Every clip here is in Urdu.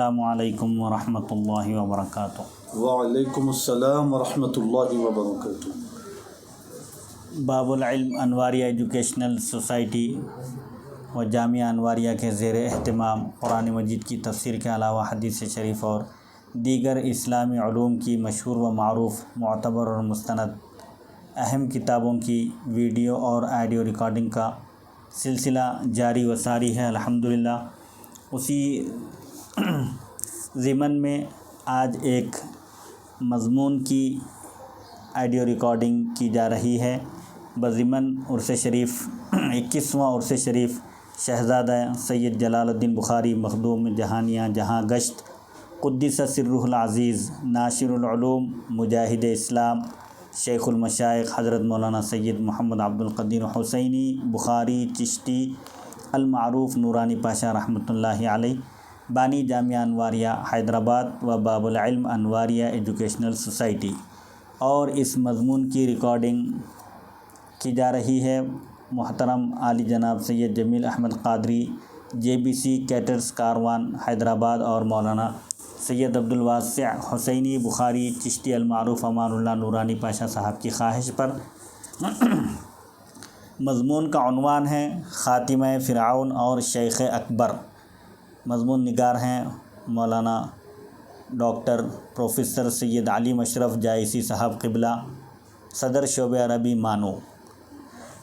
السلام علیکم ورحمۃ اللہ وبرکاتہ۔ وعلیکم السلام ورحمۃ اللہ وبرکاتہ۔ باب العلم انواریہ ایجوکیشنل سوسائٹی و جامعہ انواریہ کے زیر اہتمام قرآن مجید کی تفسیر کے علاوہ حدیث شریف اور دیگر اسلامی علوم کی مشہور و معروف معتبر اور مستند اہم کتابوں کی ویڈیو اور آڈیو ریکارڈنگ کا سلسلہ جاری و ساری ہے الحمدللہ۔ اسی ضمن میں آج ایک مضمون کی آڈیو ریکارڈنگ کی جا رہی ہے بضمن عرس شریف 21واں عرس شریف شہزادہ سید جلال الدین بخاری مخدوم جہانیاں جہاں گشت قدس سرہ العزیز ناشر العلوم مجاہد اسلام شیخ المشائخ حضرت مولانا سید محمد عبد القدیر حسینی بخاری چشتی المعروف نورانی پاشا رحمۃ اللہ علیہ بانی جامعہ انواریہ حیدرآباد و باب العلم انواریہ ایجوکیشنل سوسائٹی، اور اس مضمون کی ریکارڈنگ کی جا رہی ہے محترم عالی جناب سید جمیل احمد قادری JBC کیٹرز کاروان حیدرآباد اور مولانا سید عبدالواسع حسینی بخاری چشتی المعروف امان اللہ نورانی پاشا صاحب کی خواہش پر۔ مضمون کا عنوان ہے خاتمہ فرعون اور شیخ اکبر۔ مضمون نگار ہیں مولانا ڈاکٹر پروفیسر سید علیم اشرف جائسی صاحب قبلہ صدر شعبہ عربی مانو۔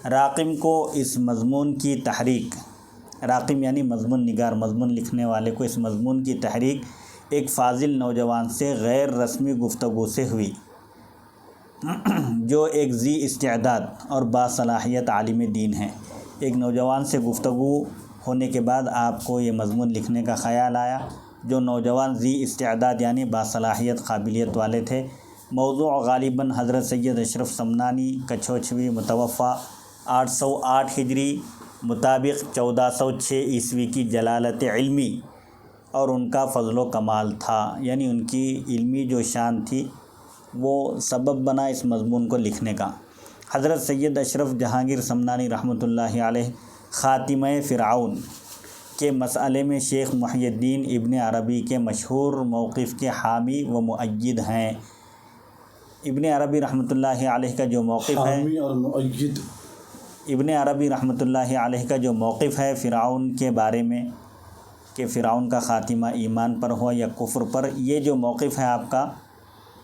راقم کو اس مضمون کی تحریک، راقم یعنی مضمون نگار، مضمون لکھنے والے کو اس مضمون کی تحریک ایک فاضل نوجوان سے غیر رسمی گفتگو سے ہوئی جو ایک ذی استعداد اور باصلاحیت عالم دین ہے۔ ایک نوجوان سے گفتگو ہونے کے بعد آپ کو یہ مضمون لکھنے کا خیال آیا، جو نوجوان ذی استعداد یعنی باصلاحیت قابلیت والے تھے۔ موضوع غالباً حضرت سید اشرف سمنانی کچھوچھوی متوفہ 808 ہجری مطابق 1406 عیسوی کی جلالت علمی اور ان کا فضل و کمال تھا، یعنی ان کی علمی جو شان تھی وہ سبب بنا اس مضمون کو لکھنے کا۔ حضرت سید اشرف جہانگیر سمنانی رحمۃ اللہ علیہ خاتمہ فرعون کے مسئلے میں شیخ محی الدین ابن عربی کے مشہور موقف کے حامی و مؤید ہیں۔ ابن عربی رحمۃ اللہ علیہ کا جو موقف ہے، حامی اور مؤید، ابن عربی رحمۃ اللہ علیہ کا جو موقف ہے فرعون کے بارے میں کہ فرعون کا خاتمہ ایمان پر ہوا یا کفر پر، یہ جو موقف ہے آپ کا،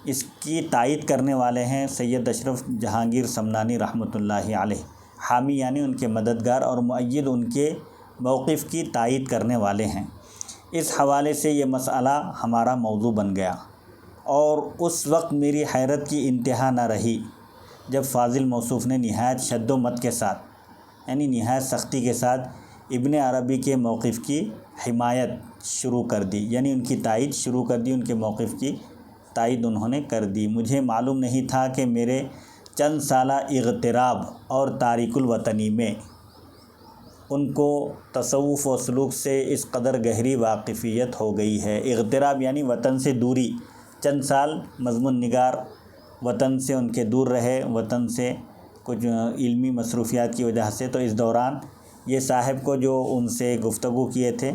اس کی تائید کرنے والے ہیں سید اشرف جہانگیر سمنانی رحمۃ اللہ علیہ۔ حامی یعنی ان کے مددگار اور مؤید ان کے موقف کی تائید کرنے والے ہیں۔ اس حوالے سے یہ مسئلہ ہمارا موضوع بن گیا، اور اس وقت میری حیرت کی انتہا نہ رہی جب فاضل موصوف نے نہایت شد و مت کے ساتھ یعنی نہایت سختی کے ساتھ ابن عربی کے موقف کی حمایت شروع کر دی، یعنی ان کی تائید شروع کر دی، ان کے موقف کی تائید انہوں نے کر دی۔ مجھے معلوم نہیں تھا کہ میرے چند سالہ اغتراب اور تارک الوطنی میں ان کو تصوف و سلوک سے اس قدر گہری واقفیت ہو گئی ہے۔ اغتراب یعنی وطن سے دوری، چند سال مضمون نگار وطن سے ان کے دور رہے، وطن سے کچھ علمی مصروفیات کی وجہ سے، تو اس دوران یہ صاحب کو جو ان سے گفتگو کیے تھے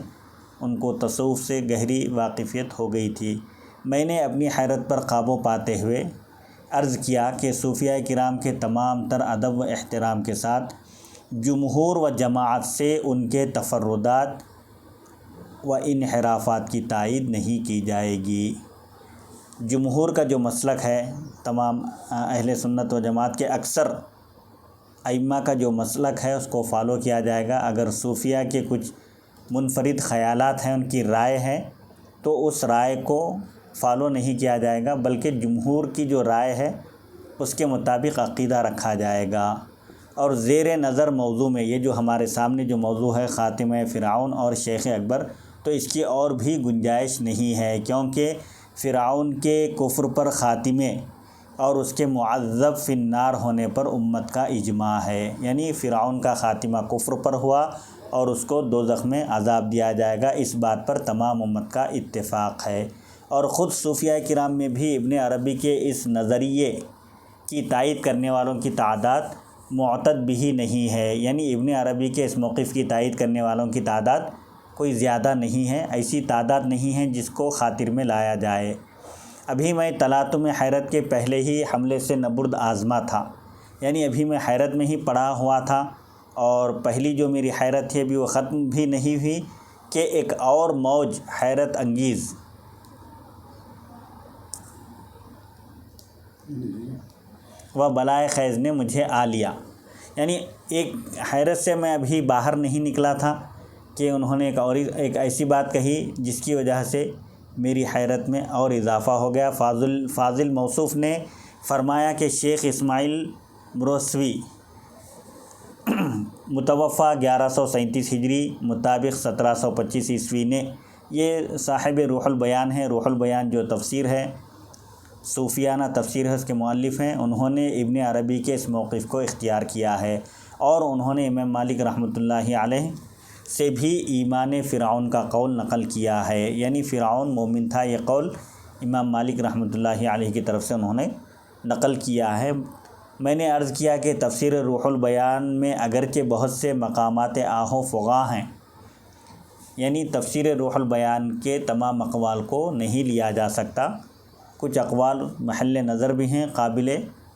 ان کو تصوف سے گہری واقفیت ہو گئی تھی۔ میں نے اپنی حیرت پر قابو پاتے ہوئے عرض کیا کہ صوفیہ کرام کے تمام تر ادب و احترام کے ساتھ جمہور و جماعت سے ان کے تفردات و انحرافات کی تائید نہیں کی جائے گی۔ جمہور کا جو مسلک ہے، تمام اہل سنت و جماعت کے اکثر ائمہ کا جو مسلک ہے اس کو فالو کیا جائے گا۔ اگر صوفیہ کے کچھ منفرد خیالات ہیں، ان کی رائے ہے، تو اس رائے کو فالو نہیں کیا جائے گا، بلکہ جمہور کی جو رائے ہے اس کے مطابق عقیدہ رکھا جائے گا۔ اور زیر نظر موضوع میں یہ جو ہمارے سامنے جو موضوع ہے خاتمہ فرعون اور شیخ اکبر، تو اس کی اور بھی گنجائش نہیں ہے، کیونکہ فرعون کے کفر پر خاتمے اور اس کے معذب فی النار ہونے پر امت کا اجماع ہے، یعنی فرعون کا خاتمہ کفر پر ہوا اور اس کو دوزخ میں عذاب دیا جائے گا، اس بات پر تمام امت کا اتفاق ہے۔ اور خود صوفیہ کرام میں بھی ابن عربی کے اس نظریے کی تائید کرنے والوں کی تعداد معتد بھی نہیں ہے، یعنی ابن عربی کے اس موقف کی تائید کرنے والوں کی تعداد کوئی زیادہ نہیں ہے، ایسی تعداد نہیں ہے جس کو خاطر میں لایا جائے۔ ابھی میں تلاطم حیرت کے پہلے ہی حملے سے نبرد آزما تھا، یعنی ابھی میں حیرت میں ہی پڑا ہوا تھا، اور پہلی جو میری حیرت تھی ابھی وہ ختم بھی نہیں ہوئی کہ ایک اور موج حیرت انگیز و بلائے خیز نے مجھے آ لیا۔ یعنی ایک حیرت سے میں ابھی باہر نہیں نکلا تھا کہ انہوں نے ایک ایسی بات کہی جس کی وجہ سے میری حیرت میں اور اضافہ ہو گیا۔ فاضل موصوف نے فرمایا کہ شیخ اسماعیل بروسوی متوفہ 1137 ہجری مطابق 1725 عیسوی نے، یہ صاحب روح البیان ہے، روح البیان جو تفسیر ہے، صوفیانہ تفسیر ہے، اس کے مؤلف ہیں، انہوں نے ابن عربی کے اس موقف کو اختیار کیا ہے، اور انہوں نے امام مالک رحمۃ اللہ علیہ سے بھی ایمان فرعون کا قول نقل کیا ہے، یعنی فرعون مومن تھا، یہ قول امام مالک رحمۃ اللہ علیہ کی طرف سے انہوں نے نقل کیا ہے۔ میں نے عرض کیا کہ تفسیر روح البیان میں اگرچہ بہت سے مقامات آہ و فغاں ہیں، یعنی تفسیر روح البیان کے تمام اقوال کو نہیں لیا جا سکتا، کچھ اقوال محل نظر بھی ہیں، قابل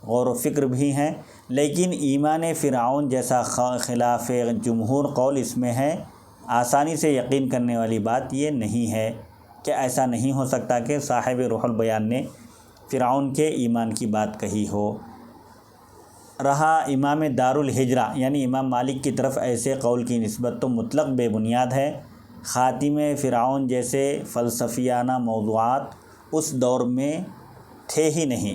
غور و فکر بھی ہیں، لیکن ایمان فرعون جیسا خلاف جمہور قول اس میں ہے۔ آسانی سے یقین کرنے والی بات یہ نہیں ہے کہ ایسا نہیں ہو سکتا کہ صاحب روح البیان نے فرعون کے ایمان کی بات کہی ہو۔ رہا امام دار الہجرہ یعنی امام مالک کی طرف ایسے قول کی نسبت تو مطلق بے بنیاد ہے۔ خاتم فرعون جیسے فلسفیانہ موضوعات اس دور میں تھے ہی نہیں،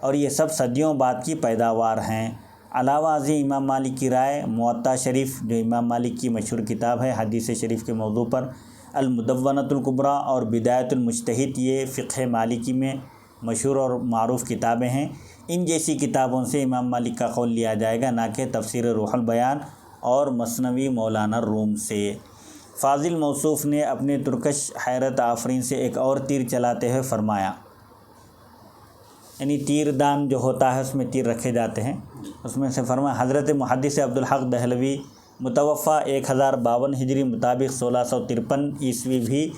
اور یہ سب صدیوں بعد کی پیداوار ہیں۔ علاوہ ازیں امام مالک کی رائے موطا شریف جو امام مالک کی مشہور کتاب ہے حدیث شریف کے موضوع پر، المدونۃ الکبریٰ اور بدایۃ المجتہد، یہ فقہ مالکی میں مشہور اور معروف کتابیں ہیں، ان جیسی کتابوں سے امام مالک کا قول لیا جائے گا، نہ کہ تفسیر روح البیان اور مثنوی مولانا روم سے۔ فاضل موصوف نے اپنے ترکش حیرت آفرین سے ایک اور تیر چلاتے ہوئے فرمایا، یعنی تیر دان جو ہوتا ہے اس میں تیر رکھے جاتے ہیں، اس میں سے فرمایا حضرت محدث عبدالحق دہلوی متوفہ 1052 ہجری مطابق 1653 عیسوی بھی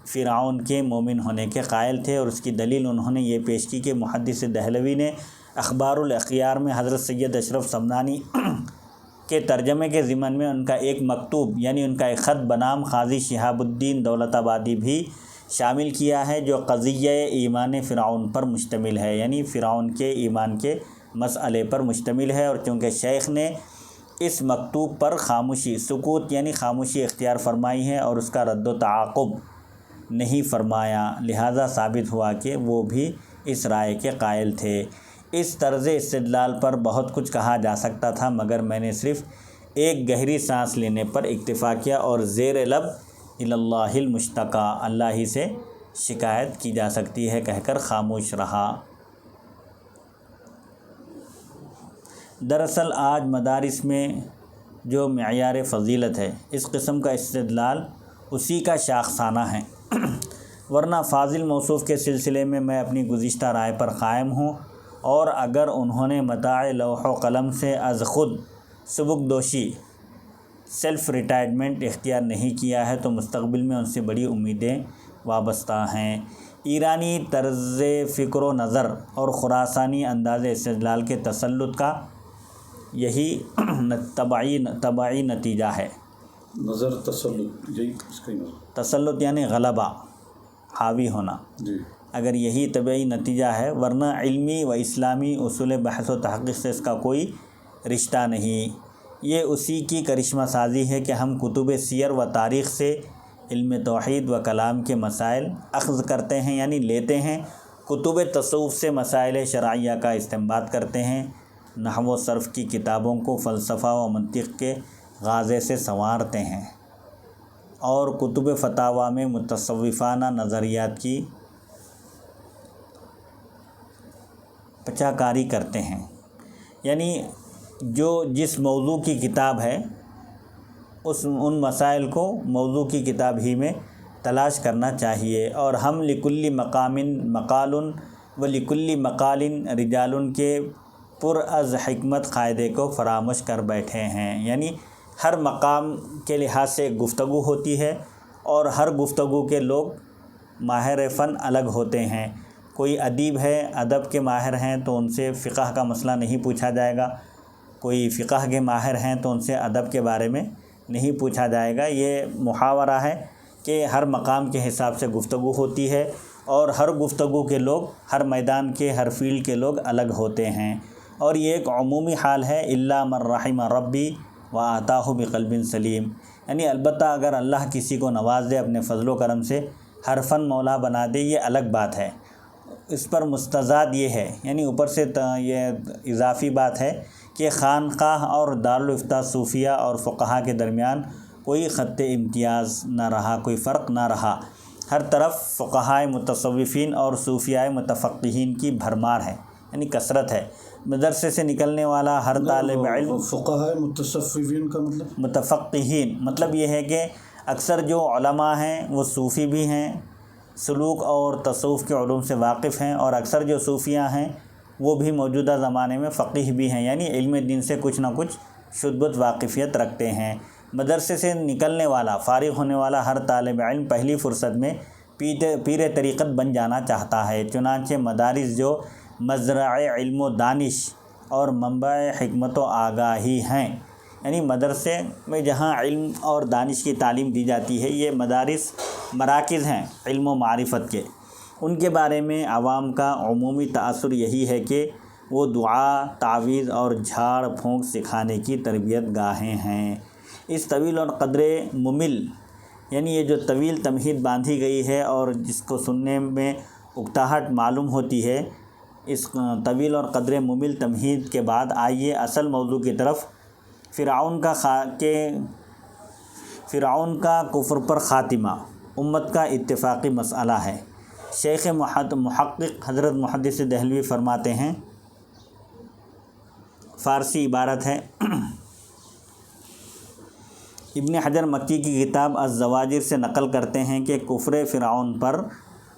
فرعون کے مومن ہونے کے قائل تھے، اور اس کی دلیل انہوں نے یہ پیش کی کہ محدث دہلوی نے اخبار الاخیار میں حضرت سید اشرف سمنانی کے ترجمے کے ضمن میں ان کا ایک مکتوب یعنی ان کا ایک خط بنام قاضی شہاب الدین دولت آبادی بھی شامل کیا ہے، جو قضیہ ایمان فرعون پر مشتمل ہے، یعنی فرعون کے ایمان کے مسئلے پر مشتمل ہے، اور چونکہ شیخ نے اس مکتوب پر خاموشی سکوت یعنی خاموشی اختیار فرمائی ہے اور اس کا رد و تعاقب نہیں فرمایا، لہذا ثابت ہوا کہ وہ بھی اس رائے کے قائل تھے۔ اس طرز استدلال پر بہت کچھ کہا جا سکتا تھا، مگر میں نے صرف ایک گہری سانس لینے پر اکتفا کیا اور زیر لب اللہ المشتقى، اللہ ہی سے شکایت کی جا سکتی ہے کہہ کر خاموش رہا۔ دراصل آج مدارس میں جو معیار فضیلت ہے، اس قسم کا استدلال اسی کا شاخسانہ ہے، ورنہ فاضل موصوف کے سلسلے میں میں اپنی گزشتہ رائے پر قائم ہوں، اور اگر انہوں نے متاع لوح و قلم سے از خود سبکدوشی سیلف ریٹائرمنٹ اختیار نہیں کیا ہے تو مستقبل میں ان سے بڑی امیدیں وابستہ ہیں۔ ایرانی طرز فکر و نظر اور خراسانی انداز استدلال کے تسلط کا یہی طبعی نتیجہ ہے۔ نظر تسلط، یہی اس کا تسلط یعنی غلبہ، حاوی ہونا، جی، اگر یہی طبعی نتیجہ ہے، ورنہ علمی و اسلامی اصول بحث و تحقیق سے اس کا کوئی رشتہ نہیں۔ یہ اسی کی کرشمہ سازی ہے کہ ہم کتب سیر و تاریخ سے علم توحید و کلام کے مسائل اخذ کرتے ہیں یعنی لیتے ہیں، کتب تصوف سے مسائل شرعیہ کا استنباط کرتے ہیں، نحو و صرف کی کتابوں کو فلسفہ و منطق کے غازے سے سنوارتے ہیں، اور کتب فتاویٰ میں متصوفانہ نظریات کی پچا کاری کرتے ہیں، یعنی جس موضوع کی کتاب ہے ان مسائل کو موضوع کی کتاب ہی میں تلاش کرنا چاہیے، اور ہم لکل مقام مقال و لکل مقال رجال کے پر از حکمت قاعدے کو فراموش کر بیٹھے ہیں، یعنی ہر مقام کے لحاظ سے گفتگو ہوتی ہے اور ہر گفتگو کے لوگ ماہر فن الگ ہوتے ہیں۔ کوئی ادیب ہے، ادب کے ماہر ہیں تو ان سے فقہ کا مسئلہ نہیں پوچھا جائے گا، کوئی فقہ کے ماہر ہیں تو ان سے ادب کے بارے میں نہیں پوچھا جائے گا۔ یہ محاورہ ہے کہ ہر مقام کے حساب سے گفتگو ہوتی ہے اور ہر گفتگو کے لوگ، ہر میدان کے، ہر فیلڈ کے لوگ الگ ہوتے ہیں، اور یہ ایک عمومی حال ہے، الا من رحم ربی وآتاہ بقلب سلیم، یعنی البتہ اگر اللہ کسی کو نواز دے اپنے فضل و کرم سے، ہر فن مولا بنا دے، یہ الگ بات ہے۔ اس پر مستضاد یہ ہے، یعنی اوپر سے یہ اضافی بات ہے کہ خانقاہ اور دارالافتاء صوفیہ اور فقہا کے درمیان کوئی خط امتیاز نہ رہا، کوئی فرق نہ رہا، ہر طرف فقہائے متصوفین اور صوفیائے متفقہین کی بھرمار ہے، یعنی کثرت ہے۔ مدرسے سے نکلنے والا ہر طالب علم، فقہائے متصوفین کا مطلب متفقہین مطلب یہ ہے کہ اکثر جو علماء ہیں وہ صوفی بھی ہیں، سلوک اور تصوف کے علوم سے واقف ہیں، اور اکثر جو صوفیاں ہیں وہ بھی موجودہ زمانے میں فقیہ بھی ہیں، یعنی علم دین سے کچھ نہ کچھ شد بد واقفیت رکھتے ہیں۔ مدرسے سے نکلنے والا، فارغ ہونے والا ہر طالب علم پہلی فرصت میں پیر طریقت بن جانا چاہتا ہے، چنانچہ مدارس جو مزرع علم و دانش اور منبع حکمت و آگاہی ہیں، یعنی مدرسے میں جہاں علم اور دانش کی تعلیم دی جاتی ہے، یہ مدارس مراکز ہیں علم و معرفت کے، ان کے بارے میں عوام کا عمومی تاثر یہی ہے کہ وہ دعا، تعویذ اور جھاڑ پھونک سکھانے کی تربیت گاہیں ہیں۔ اس طویل اور قدر ممل، یعنی یہ جو طویل تمہید باندھی گئی ہے اور جس کو سننے میں اکتاہٹ معلوم ہوتی ہے، اس طویل اور قدر ممل تمہید کے بعد آئیے اصل موضوع کی طرف۔ فرعون کا کفر پر خاتمہ امت کا اتفاقی مسئلہ ہے۔ شیخ محقق حضرت محدث دہلوی فرماتے ہیں، فارسی عبارت ہے، ابن حجر مکی کی کتاب الزواجر سے نقل کرتے ہیں کہ کفر فرعون پر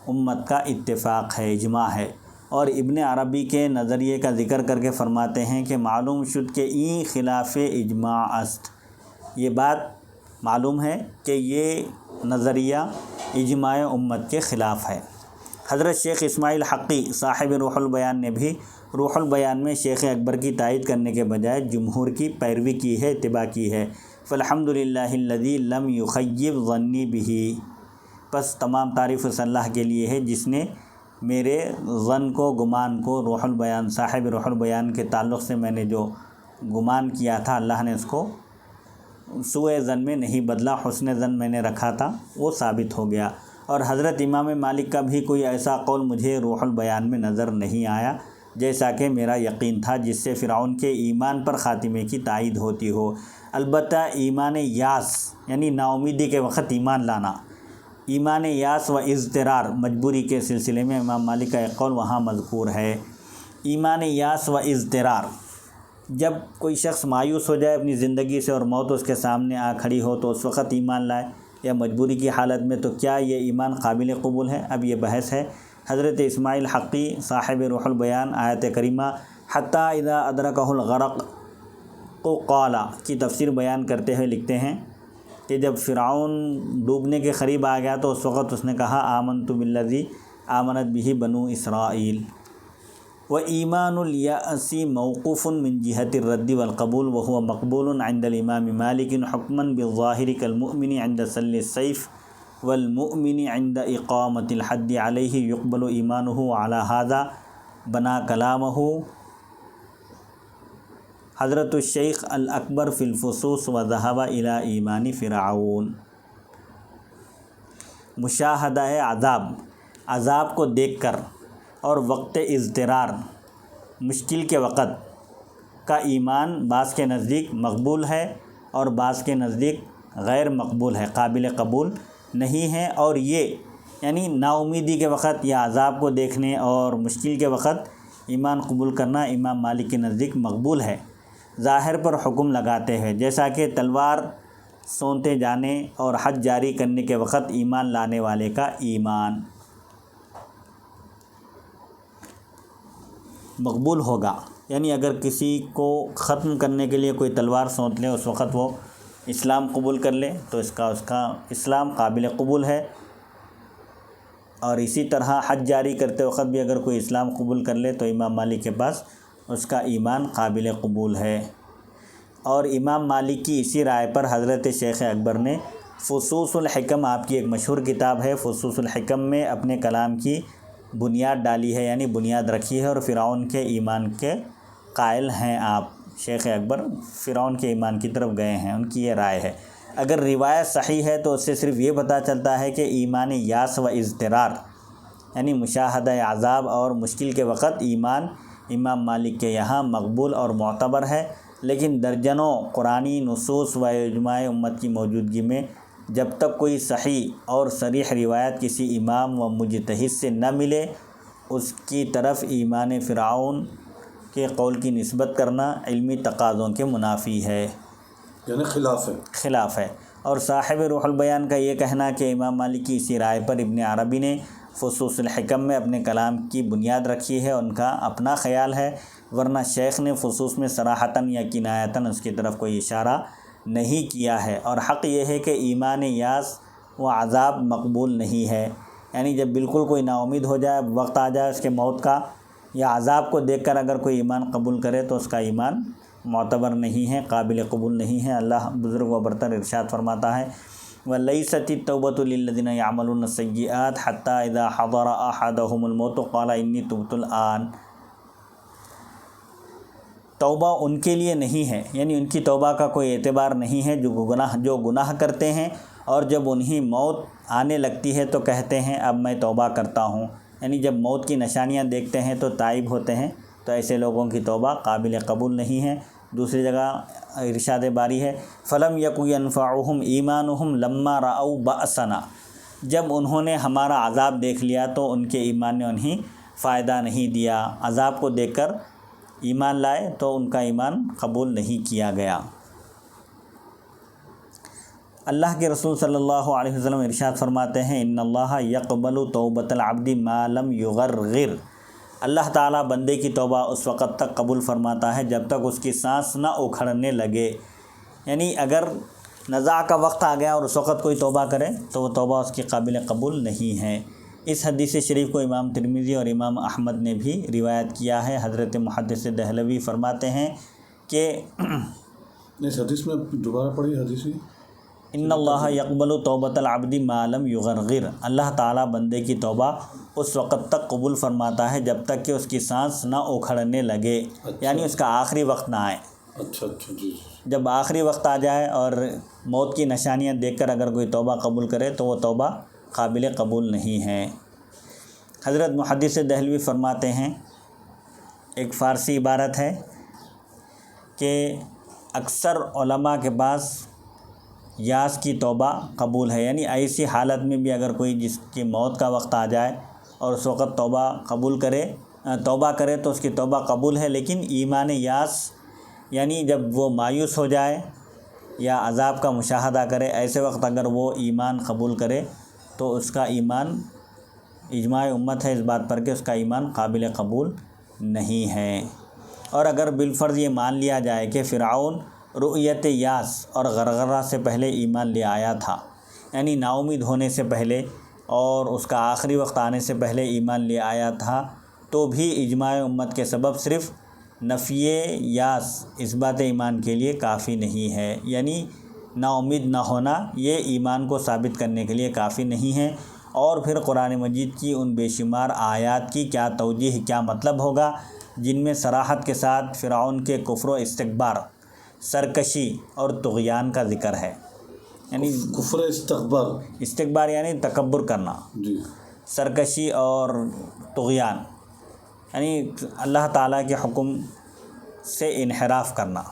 امت کا اتفاق ہے، اجماع ہے، اور ابن عربی کے نظریے کا ذکر کر کے فرماتے ہیں کہ معلوم شد کہ این خلاف اجماع است، یہ بات معلوم ہے کہ یہ نظریہ اجماع امت کے خلاف ہے۔ حضرت شیخ اسماعیل حقی صاحب روح البیان نے بھی روح البیان میں شیخ اکبر کی تائید کرنے کے بجائے جمہور کی پیروی کی ہے، اتباع کی ہے۔ فالحمدللہ الذی لم یخیب ظنی بہ، پس تمام تعریف اس اللہ کے لیے ہے جس نے میرے ظن کو، گمان کو، روح البیان، صاحب روح البیان کے تعلق سے میں نے جو گمان کیا تھا، اللہ نے اس کو سوء ظن میں نہیں بدلا، حسن ظن میں نے رکھا تھا، وہ ثابت ہو گیا۔ اور حضرت امام مالک کا بھی کوئی ایسا قول مجھے روح البیان میں نظر نہیں آیا جیسا کہ میرا یقین تھا، جس سے فرعون کے ایمان پر خاتمے کی تائید ہوتی ہو۔ البتہ ایمان یاس، یعنی نا امیدی کے وقت ایمان لانا، ایمان یاس و اضطرار، مجبوری کے سلسلے میں امام مالک کا ایک قول وہاں مذکور ہے۔ ایمان یاس و اضطرار، جب کوئی شخص مایوس ہو جائے اپنی زندگی سے اور موت اس کے سامنے آ کھڑی ہو تو اس وقت ایمان لائے، یا مجبوری کی حالت میں، تو کیا یہ ایمان قابل قبول ہے؟ اب یہ بحث ہے۔ حضرت اسماعیل حقی صاحب روح البیان آیت کریمہ حتیٰ اذا ادرکہ الغرق قال کی تفسیر بیان کرتے ہوئے لکھتے ہیں کہ جب فرعون ڈوبنے کے قریب آ گیا تو اس وقت اس نے کہا آمنت بالذی آمنت بہ بنو اسرائیل، و ایمان الیأس موقوف من جہت الرد والقبول وهو مقبول عند الامام مالک حکما بالظاہر کالمؤمن عند سل السیف والمؤمن عند اقامت الحد علیہ یقبل ایمانہ علی ھذا بنا کلامہ حضرت الشیخ الاکبر فی الفصوص و ذهب الی ایمان فرعون۔ مشاہدہ عذاب کو دیکھ کر اور وقت اضطرار، مشکل کے وقت کا ایمان بعض کے نزدیک مقبول ہے اور بعض کے نزدیک غیر مقبول ہے، قابل قبول نہیں ہے، اور یہ یعنی نا امیدی کے وقت یا عذاب کو دیکھنے اور مشکل کے وقت ایمان قبول کرنا امام مالک کے نزدیک مقبول ہے، ظاہر پر حکم لگاتے ہیں، جیسا کہ تلوار سونتے جانے اور حج جاری کرنے کے وقت ایمان لانے والے کا ایمان مقبول ہوگا، یعنی اگر کسی کو ختم کرنے کے لیے کوئی تلوار سونت لے اس وقت وہ اسلام قبول کر لے تو اس کا اسلام قابل قبول ہے، اور اسی طرح حج جاری کرتے وقت بھی اگر کوئی اسلام قبول کر لے تو امام مالک کے پاس اس کا ایمان قابل قبول ہے۔ اور امام مالک کی اسی رائے پر حضرت شیخ اکبر نے فصوص الحکم، آپ کی ایک مشہور کتاب ہے فصوص الحکم، میں اپنے کلام کی بنیاد ڈالی ہے، یعنی بنیاد رکھی ہے، اور فرعون کے ایمان کے قائل ہیں آپ۔ شیخ اکبر فرعون کے ایمان کی طرف گئے ہیں، ان کی یہ رائے ہے۔ اگر روایت صحیح ہے تو اس سے صرف یہ پتہ چلتا ہے کہ ایمان یاس و اضطرار، یعنی مشاہدہ عذاب اور مشکل کے وقت ایمان امام مالک کے یہاں مقبول اور معتبر ہے، لیکن درجنوں قرآنی نصوص و اجماع امت کی موجودگی میں جب تک کوئی صحیح اور صریح روایت کسی امام و مجتہد سے نہ ملے، اس کی طرف ایمان فرعون کے قول کی نسبت کرنا علمی تقاضوں کے منافی ہے، یعنی خلاف ہے۔ اور صاحب روح البیان کا یہ کہنا کہ امام مالک کی اسی رائے پر ابن عربی نے فصوص الحکم میں اپنے کلام کی بنیاد رکھی ہے، ان کا اپنا خیال ہے، ورنہ شیخ نے فصوص میں صراحتاً یا کنایتاً اس کی طرف کوئی اشارہ نہیں کیا ہے۔ اور حق یہ ہے کہ ایمان یاس و عذاب مقبول نہیں ہے، یعنی جب بالکل کوئی نا امید ہو جائے، وقت آ جائے اس کے موت کا، یا عذاب کو دیکھ کر اگر کوئی ایمان قبول کرے تو اس کا ایمان معتبر نہیں ہے، قابل قبول نہیں ہے۔ اللہ بزرگ و برتر ارشاد فرماتا ہے وَلَيْسَتِ التَّوْبَةُ لِلَّذِينَ يَعْمَلُونَ السَّيِّئَاتِ حَتَّى إِذَا حَضَرَ أَحَدَهُمُ الْمَوْتُ قَالَ إِنِّي تُبْتُ الْآنَ۔ توبہ ان کے لیے نہیں ہے، یعنی ان کی توبہ کا کوئی اعتبار نہیں ہے جو گناہ کرتے ہیں، اور جب انہیں موت آنے لگتی ہے تو کہتے ہیں اب میں توبہ کرتا ہوں، یعنی جب موت کی نشانیاں دیکھتے ہیں تو تائب ہوتے ہیں، تو ایسے لوگوں کی توبہ قابل قبول نہیں ہے۔ دوسری جگہ ارشاد باری ہے فَلَمْ يَكُ يَنْفَعُهُمْ إِيمَانُهُمْ لَمَّا رَأَوْا بَأْسَنَا، جب انہوں نے ہمارا عذاب دیکھ لیا تو ان کے ایمان نے انہیں فائدہ نہیں دیا، عذاب کو دیکھ کر ایمان لائے تو ان کا ایمان قبول نہیں کیا گیا۔ اللہ کے رسول صلی اللہ علیہ وسلم ارشاد فرماتے ہیں ان اللہ یقبل توبۃ العبد ما لم یغرغر، اللہ تعالیٰ بندے کی توبہ اس وقت تک قبول فرماتا ہے جب تک اس کی سانس نہ اکھڑنے لگے، یعنی اگر نزاع کا وقت آ گیا اور اس وقت کوئی توبہ کرے تو وہ توبہ اس کی قابل قبول نہیں ہے۔ اس حدیث شریف کو امام ترمذی اور امام احمد نے بھی روایت کیا ہے۔ حضرت محدث دہلوی فرماتے ہیں کہ اس حدیث میں دوبارہ پڑھی حدیث ہی ان اللہ یقبل توبۃ العبد ما لم یغرغر، اللہ تعالیٰ بندے کی توبہ اس وقت تک قبول فرماتا ہے جب تک کہ اس کی سانس نہ اکھڑنے لگے، یعنی اس کا آخری وقت نہ آئے۔ اچھا جی۔ جب آخری وقت آ جائے اور موت کی نشانیاں دیکھ کر اگر کوئی توبہ قبول کرے تو وہ توبہ قابل قبول نہیں ہے۔ حضرت محدث دہلوی فرماتے ہیں، ایک فارسی عبارت ہے کہ اکثر علماء کے پاس یاس کی توبہ قبول ہے، یعنی ایسی حالت میں بھی اگر کوئی جس کی موت کا وقت آ جائے اور اس وقت توبہ کرے تو اس کی توبہ قبول ہے، لیکن ایمان یاس یعنی جب وہ مایوس ہو جائے یا عذاب کا مشاہدہ کرے، ایسے وقت اگر وہ ایمان قبول کرے تو اس کا ایمان، اجماع امت ہے اس بات پر کہ اس کا ایمان قابل قبول نہیں ہے۔ اور اگر بالفرض یہ مان لیا جائے کہ فرعون رؤیت یاس اور غرغرہ سے پہلے ایمان لے آیا تھا، یعنی نا امید ہونے سے پہلے اور اس کا آخری وقت آنے سے پہلے ایمان لے آیا تھا، تو بھی اجماع امت کے سبب صرف نفی یاس اس بات ایمان کے لیے کافی نہیں ہے، یعنی نا امید نہ ہونا یہ ایمان کو ثابت کرنے کے لیے کافی نہیں ہے۔ اور پھر قرآن مجید کی ان بے شمار آیات کی کیا توجیہ، کیا مطلب ہوگا جن میں صراحت کے ساتھ فرعون کے کفر و استکبار، سرکشی اور طغیان کا ذکر ہے، یعنی کفر استکبار یعنی تکبر کرنا، جی، سرکشی اور طغیان یعنی اللہ تعالیٰ کے حکم سے انحراف کرنا،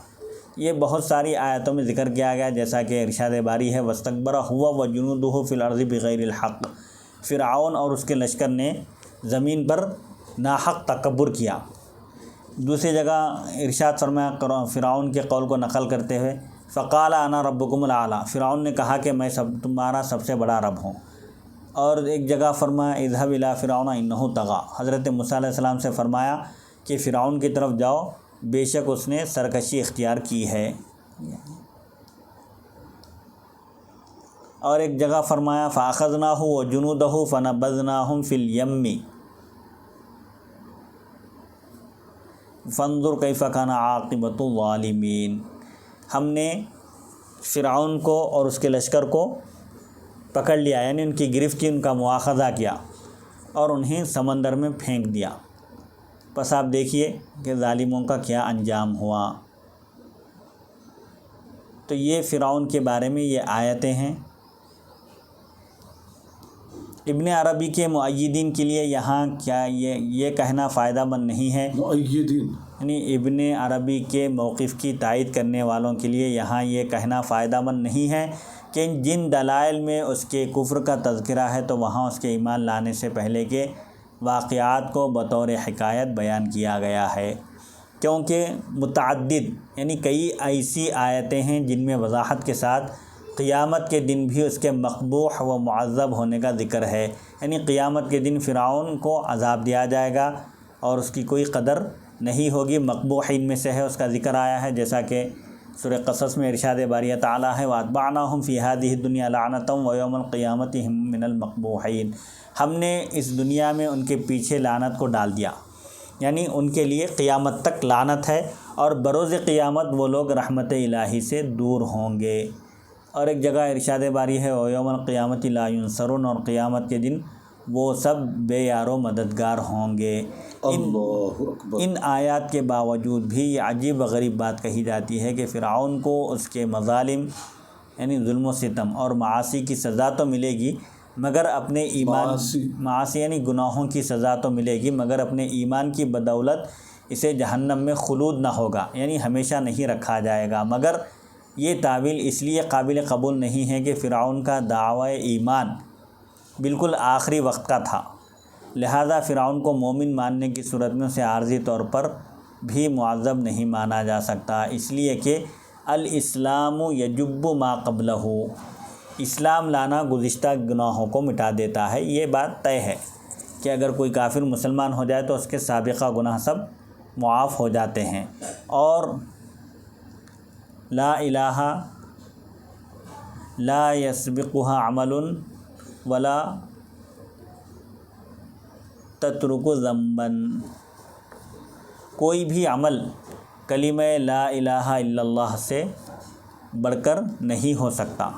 یہ بہت ساری آیتوں میں ذکر کیا گیا، جیسا کہ ارشاد باری ہے وَاسْتَكْبَرَ هُوَ وَجُنُودُهُ فِي الْأَرْضِ بِغَيْرِ الْحَقِّ، فرعون اور اس کے لشکر نے زمین پر ناحق تکبر کیا۔ دوسری جگہ ارشاد فرمایا فرعون کے قول کو نقل کرتے ہوئے فقال انا ربکم الاعلیٰ، فرعون نے کہا کہ میں تمہارا سب سے بڑا رب ہوں۔ اور ایک جگہ فرمایا اذهب الى فرعون انه طغى، حضرت موسیٰ علیہ السلام سے فرمایا کہ فرعون کی طرف جاؤ، بے شک اس نے سرکشی اختیار کی ہے۔ اور ایک جگہ فرمایا فَأَخَذْنَاهُ وَجُنُودَهُ فَنَبَذْنَاهُمْ فِي الْيَمِّ فَانظُرْ كَيْفَ كَانَ عَاقِبَةُ الظَّالِمِينَ۔ ہم نے فرعون کو اور اس کے لشکر کو پکڑ لیا، یعنی ان کی گرفت کی، ان کا مواخذہ کیا اور انہیں سمندر میں پھینک دیا۔ پس آپ دیکھیے کہ ظالموں کا کیا انجام ہوا۔ تو یہ فرعون کے بارے میں یہ آیتیں ہیں۔ ابن عربی کے مؤیدین کے لیے یہاں کیا یہ کہنا فائدہ مند نہیں ہے، مؤیدین یعنی ابن عربی کے موقف کی تائید کرنے والوں کے لیے یہاں یہ کہنا فائدہ مند نہیں ہے کہ جن دلائل میں اس کے کفر کا تذکرہ ہے تو وہاں اس کے ایمان لانے سے پہلے کے واقعات کو بطور حکایت بیان کیا گیا ہے، کیونکہ متعدد یعنی کئی ایسی آیتیں ہیں جن میں وضاحت کے ساتھ قیامت کے دن بھی اس کے مقبوح و معذب ہونے کا ذکر ہے، یعنی قیامت کے دن فرعون کو عذاب دیا جائے گا اور اس کی کوئی قدر نہیں ہوگی، مقبوحین میں سے ہے، اس کا ذکر آیا ہے، جیسا کہ سورہ قصص میں ارشاد باری تعالیٰ ہے وَأَتْبَعْنَاهُمْ فِي هَذِهِ الدُّنْيَا لَعْنَةً وَيَوْمَ الْقِيَامَةِ هُمْ مِنَ الْمَقْبُوحِينَ۔ ہم نے اس دنیا میں ان کے پیچھے لعنت کو ڈال دیا، یعنی ان کے لیے قیامت تک لعنت ہے، اور بروز قیامت وہ لوگ رحمت الہی سے دور ہوں گے۔ اور ایک جگہ ارشاد باری ہے وَيَوْمَ الْقِيَامَةِ لَا يُنصَرُونَ، اور قیامت کے دن وہ سب بے یار و مددگار ہوں گے۔ اللہ اکبر۔ ان آیات کے باوجود بھی یہ عجیب و غریب بات کہی جاتی ہے کہ فرعون کو اس کے مظالم یعنی ظلم و ستم اور معاصی کی سزا تو ملے گی، مگر اپنے ایمان معاصی یعنی گناہوں کی سزا تو ملے گی، مگر اپنے ایمان کی بدولت اسے جہنم میں خلود نہ ہوگا، یعنی ہمیشہ نہیں رکھا جائے گا۔ مگر یہ تعویل اس لیے قابل قبول نہیں ہے کہ فرعون کا دعوی ایمان بالکل آخری وقت کا تھا، لہذا فرعون کو مومن ماننے کی صورت میں اسے عارضی طور پر بھی معذب نہیں مانا جا سکتا، اس لیے کہ الاسلام یجب ما قبلہ، اسلام لانا گزشتہ گناہوں کو مٹا دیتا ہے۔ یہ بات طے ہے کہ اگر کوئی کافر مسلمان ہو جائے تو اس کے سابقہ گناہ سب معاف ہو جاتے ہیں، اور لا الہ لا یسبقها عمل ولا تترک ذنبا، کوئی بھی عمل کلمہ لا الہ الا اللہ سے بڑھ کر نہیں ہو سکتا،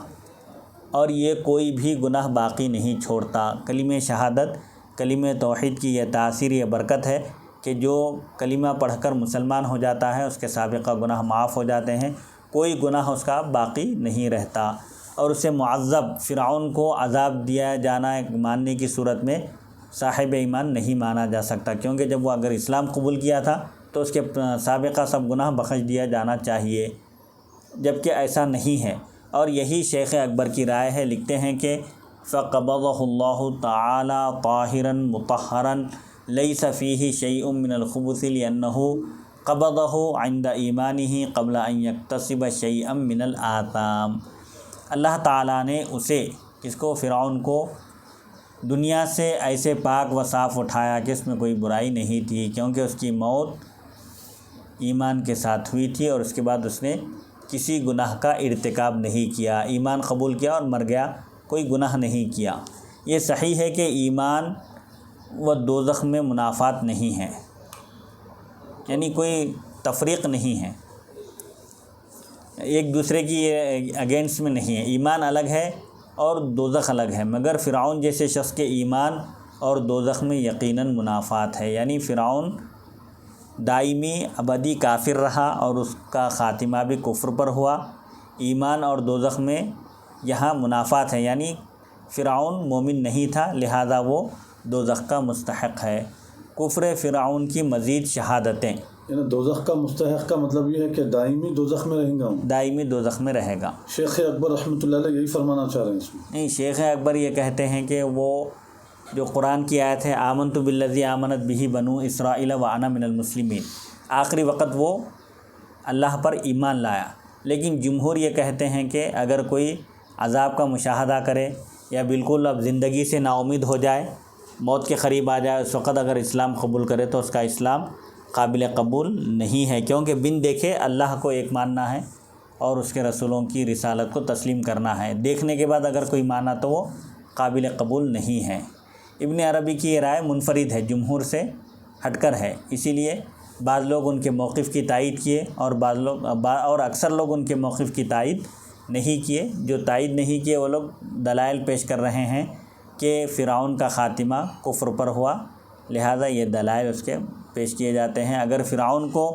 اور یہ کوئی بھی گناہ باقی نہیں چھوڑتا۔ کلمہ شہادت، کلمہ توحید کی یہ تاثیر، یہ برکت ہے کہ جو کلمہ پڑھ کر مسلمان ہو جاتا ہے اس کے سابقہ گناہ معاف ہو جاتے ہیں، کوئی گناہ اس کا باقی نہیں رہتا، اور اسے معذب فرعون کو عذاب دیا جانا ماننے کی صورت میں صاحب ایمان نہیں مانا جا سکتا، کیونکہ جب وہ اگر اسلام قبول کیا تھا تو اس کے سابقہ سب گناہ بخش دیا جانا چاہیے، جبکہ ایسا نہیں ہے۔ اور یہی شیخ اکبر کی رائے ہے، لکھتے ہیں کہ فَقَبَضَهُ اللَّهُ تَعَالَى طَاهِرًا مُطَهَّرًا لَيْسَ فِيهِ شَيْءٌ مِّنَ الْخُبُثِ لِأَنَّهُ قَبَضَهُ عِنْدَ إِيمَانِهِ قَبْلَ أَن يَكْتَسِبَ شَيْئًا مِّنَ الْآثَامِ۔ اللہ تعالیٰ نے اسے، اس کو فرعون کو، دنیا سے ایسے پاک و صاف اٹھایا کہ اس میں کوئی برائی نہیں تھی، کیونکہ اس کی موت ایمان کے ساتھ ہوئی تھی، اور اس کے بعد اس نے کسی گناہ کا ارتکاب نہیں کیا، ایمان قبول کیا اور مر گیا، کوئی گناہ نہیں کیا۔ یہ صحیح ہے کہ ایمان و دوزخ میں منافات نہیں ہے، یعنی کوئی تفریق نہیں ہے، ایک دوسرے کی اگینسٹ میں نہیں ہے، ایمان الگ ہے اور دوزخ الگ ہے، مگر فرعون جیسے شخص کے ایمان اور دوزخ میں یقیناً منافات ہے، یعنی فرعون دائمی ابدی کافر رہا اور اس کا خاتمہ بھی کفر پر ہوا، ایمان اور دوزخ میں یہاں منافات ہے، یعنی فرعون مومن نہیں تھا لہذا وہ دوزخ کا مستحق ہے۔ کفر فرعون کی مزید شہادتیں، یعنی دوزخ کا مستحق کا مطلب یہ ہے کہ دائمی دوزخ میں رہیں گا، دائمی دوزخ میں رہے گا۔ شیخ اکبر رحمۃ اللہ علیہ یہی فرمانا چاہ رہے ہیں اس میں؟ نہیں، شیخ اکبر یہ کہتے ہیں کہ وہ جو قرآن کی آیت ہے آمنت بالذی آمنت بہ بنو اسرائیل وانا من المسلمین، آخری وقت وہ اللہ پر ایمان لایا، لیکن جمہور یہ کہتے ہیں کہ اگر کوئی عذاب کا مشاہدہ کرے یا بالکل اب زندگی سے نا امید ہو جائے، موت کے قریب آ جائے، اس وقت اگر اسلام قبول کرے تو اس کا اسلام قابل قبول نہیں ہے، کیونکہ بن دیکھے اللہ کو ایک ماننا ہے اور اس کے رسولوں کی رسالت کو تسلیم کرنا ہے۔ دیکھنے کے بعد اگر کوئی مانا تو وہ قابل قبول نہیں ہے۔ ابن عربی کی یہ رائے منفرد ہے، جمہور سے ہٹ کر ہے، اسی لیے بعض لوگ ان کے موقف کی تائید کیے اور اکثر لوگ ان کے موقف کی تائید نہیں کیے۔ جو تائید نہیں کیے وہ لوگ دلائل پیش کر رہے ہیں کہ فرعون کا خاتمہ کفر پر ہوا، لہٰذا یہ دلائل اس کے پیش کیے جاتے ہیں۔ اگر فرعون کو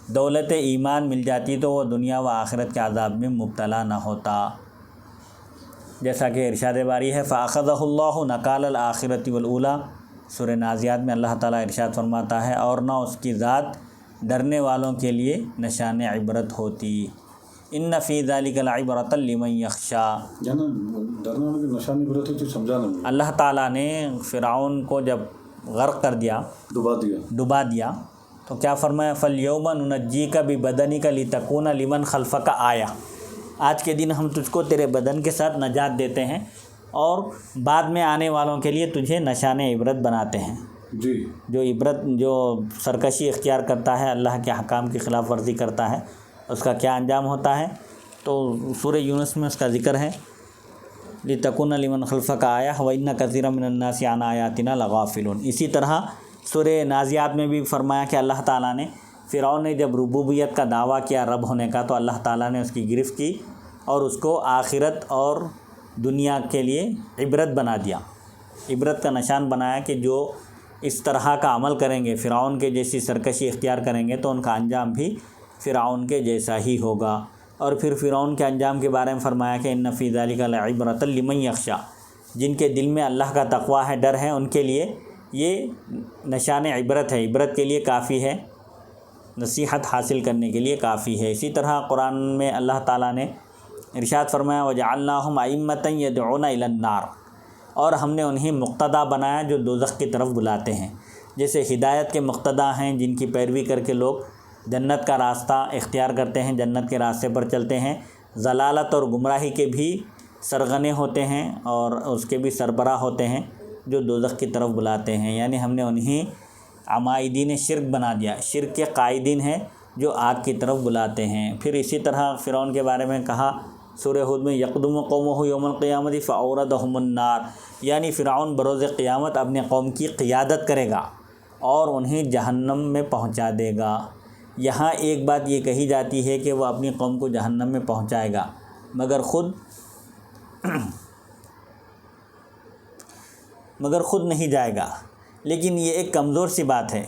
دولت ایمان مل جاتی تو وہ دنیا و آخرت کے عذاب میں مبتلا نہ ہوتا، جیسا کہ ارشاد باری ہے فَأَخَذَهُ اللَّهُ نَكَالَ الْآخِرَةِ وَالْأُولَىٰ۔ سورہ نازعات میں اللہ تعالیٰ ارشاد فرماتا ہے اور نہ اس کی ذات ڈرنے والوں کے لیے نشان عبرت ہوتی۔ ان فی ذلک لعبرۃ لمن یخشی۔ ڈرنے والوں کی نشان عبرت ہوتی، سمجھانا مجھے۔ اللہ تعالیٰ نے فرعون کو جب غرق کر دیا، ڈبا دیا تو کیا فرمایا فَالْيَوْمَ نُنَجِّيكَ بِبَدَنِكَ لِتَكُونَ لِمَنْ خَلْفَكَ آیَةً۔ آج کے دن ہم تجھ کو تیرے بدن کے ساتھ نجات دیتے ہیں اور بعد میں آنے والوں کے لیے تجھے نشان عبرت بناتے ہیں۔ جی، جو سرکشی اختیار کرتا ہے، اللہ کے حکام کی خلاف ورزی کرتا ہے، اس کا کیا انجام ہوتا ہے، تو سورہ یونس میں اس کا ذکر ہے لِتَكُونَ لِمَنْ خَلْفَكَ آیَةً وَإِنَّ كَثِيرًا مِنَ النَّاسِ عَنْ آیَاتِنَا لَغَافِلُونَ۔ اسی طرح سورہ نازعات میں بھی فرمایا کہ اللہ تعالیٰ نے فرعون نے جب ربوبیت کا دعویٰ کیا رب ہونے کا تو اللہ تعالیٰ نے اس کی گرفت کی اور اس کو آخرت اور دنیا کے لیے عبرت بنا دیا، عبرت کا نشان بنایا کہ جو اس طرح کا عمل کریں گے، فرعون کے جیسی سرکشی اختیار کریں گے تو ان کا انجام بھی فرعون کے جیسا ہی ہوگا۔ اور پھر فرعون کے انجام کے بارے میں فرمایا کہ ان فی ذلک لعبرۃ لمن یخشی، جن کے دل میں اللہ کا تقویٰ ہے، ڈر ہے، ان کے لیے یہ نشان عبرت ہے، عبرت کے لیے کافی ہے، نصیحت حاصل کرنے کے لیے کافی ہے۔ اسی طرح قرآن میں اللہ تعالیٰ نے ارشاد فرمایا وَجَعَلْنَاهُمْ أَئِمَّةً يَدْعُونَ إِلَى النَّارِ، اور ہم نے انہیں مقتدا بنایا جو دوزخ کی طرف بلاتے ہیں۔ جیسے ہدایت کے مقتدا ہیں جن کی پیروی کر کے لوگ جنت کا راستہ اختیار کرتے ہیں، جنت کے راستے پر چلتے ہیں، ضلالت اور گمراہی کے بھی سرغنے ہوتے ہیں اور اس کے بھی سربراہ ہوتے ہیں جو دوزخ کی طرف بلاتے ہیں، یعنی ہم نے انہیں عمائدین شرک بنا دیا، شرک کے قائدین ہیں جو آگ کی طرف بلاتے ہیں۔ پھر اسی طرح فرعون کے بارے میں کہا سورہ ہود میں یقدم قومہ یوم القیامت فاوردہم النار، یعنی فرعون بروز قیامت اپنے قوم کی قیادت کرے گا اور انہیں جہنم میں پہنچا دے گا۔ یہاں ایک بات یہ کہی جاتی ہے کہ وہ اپنی قوم کو جہنم میں پہنچائے گا مگر خود نہیں جائے گا، لیکن یہ ایک کمزور سی بات ہے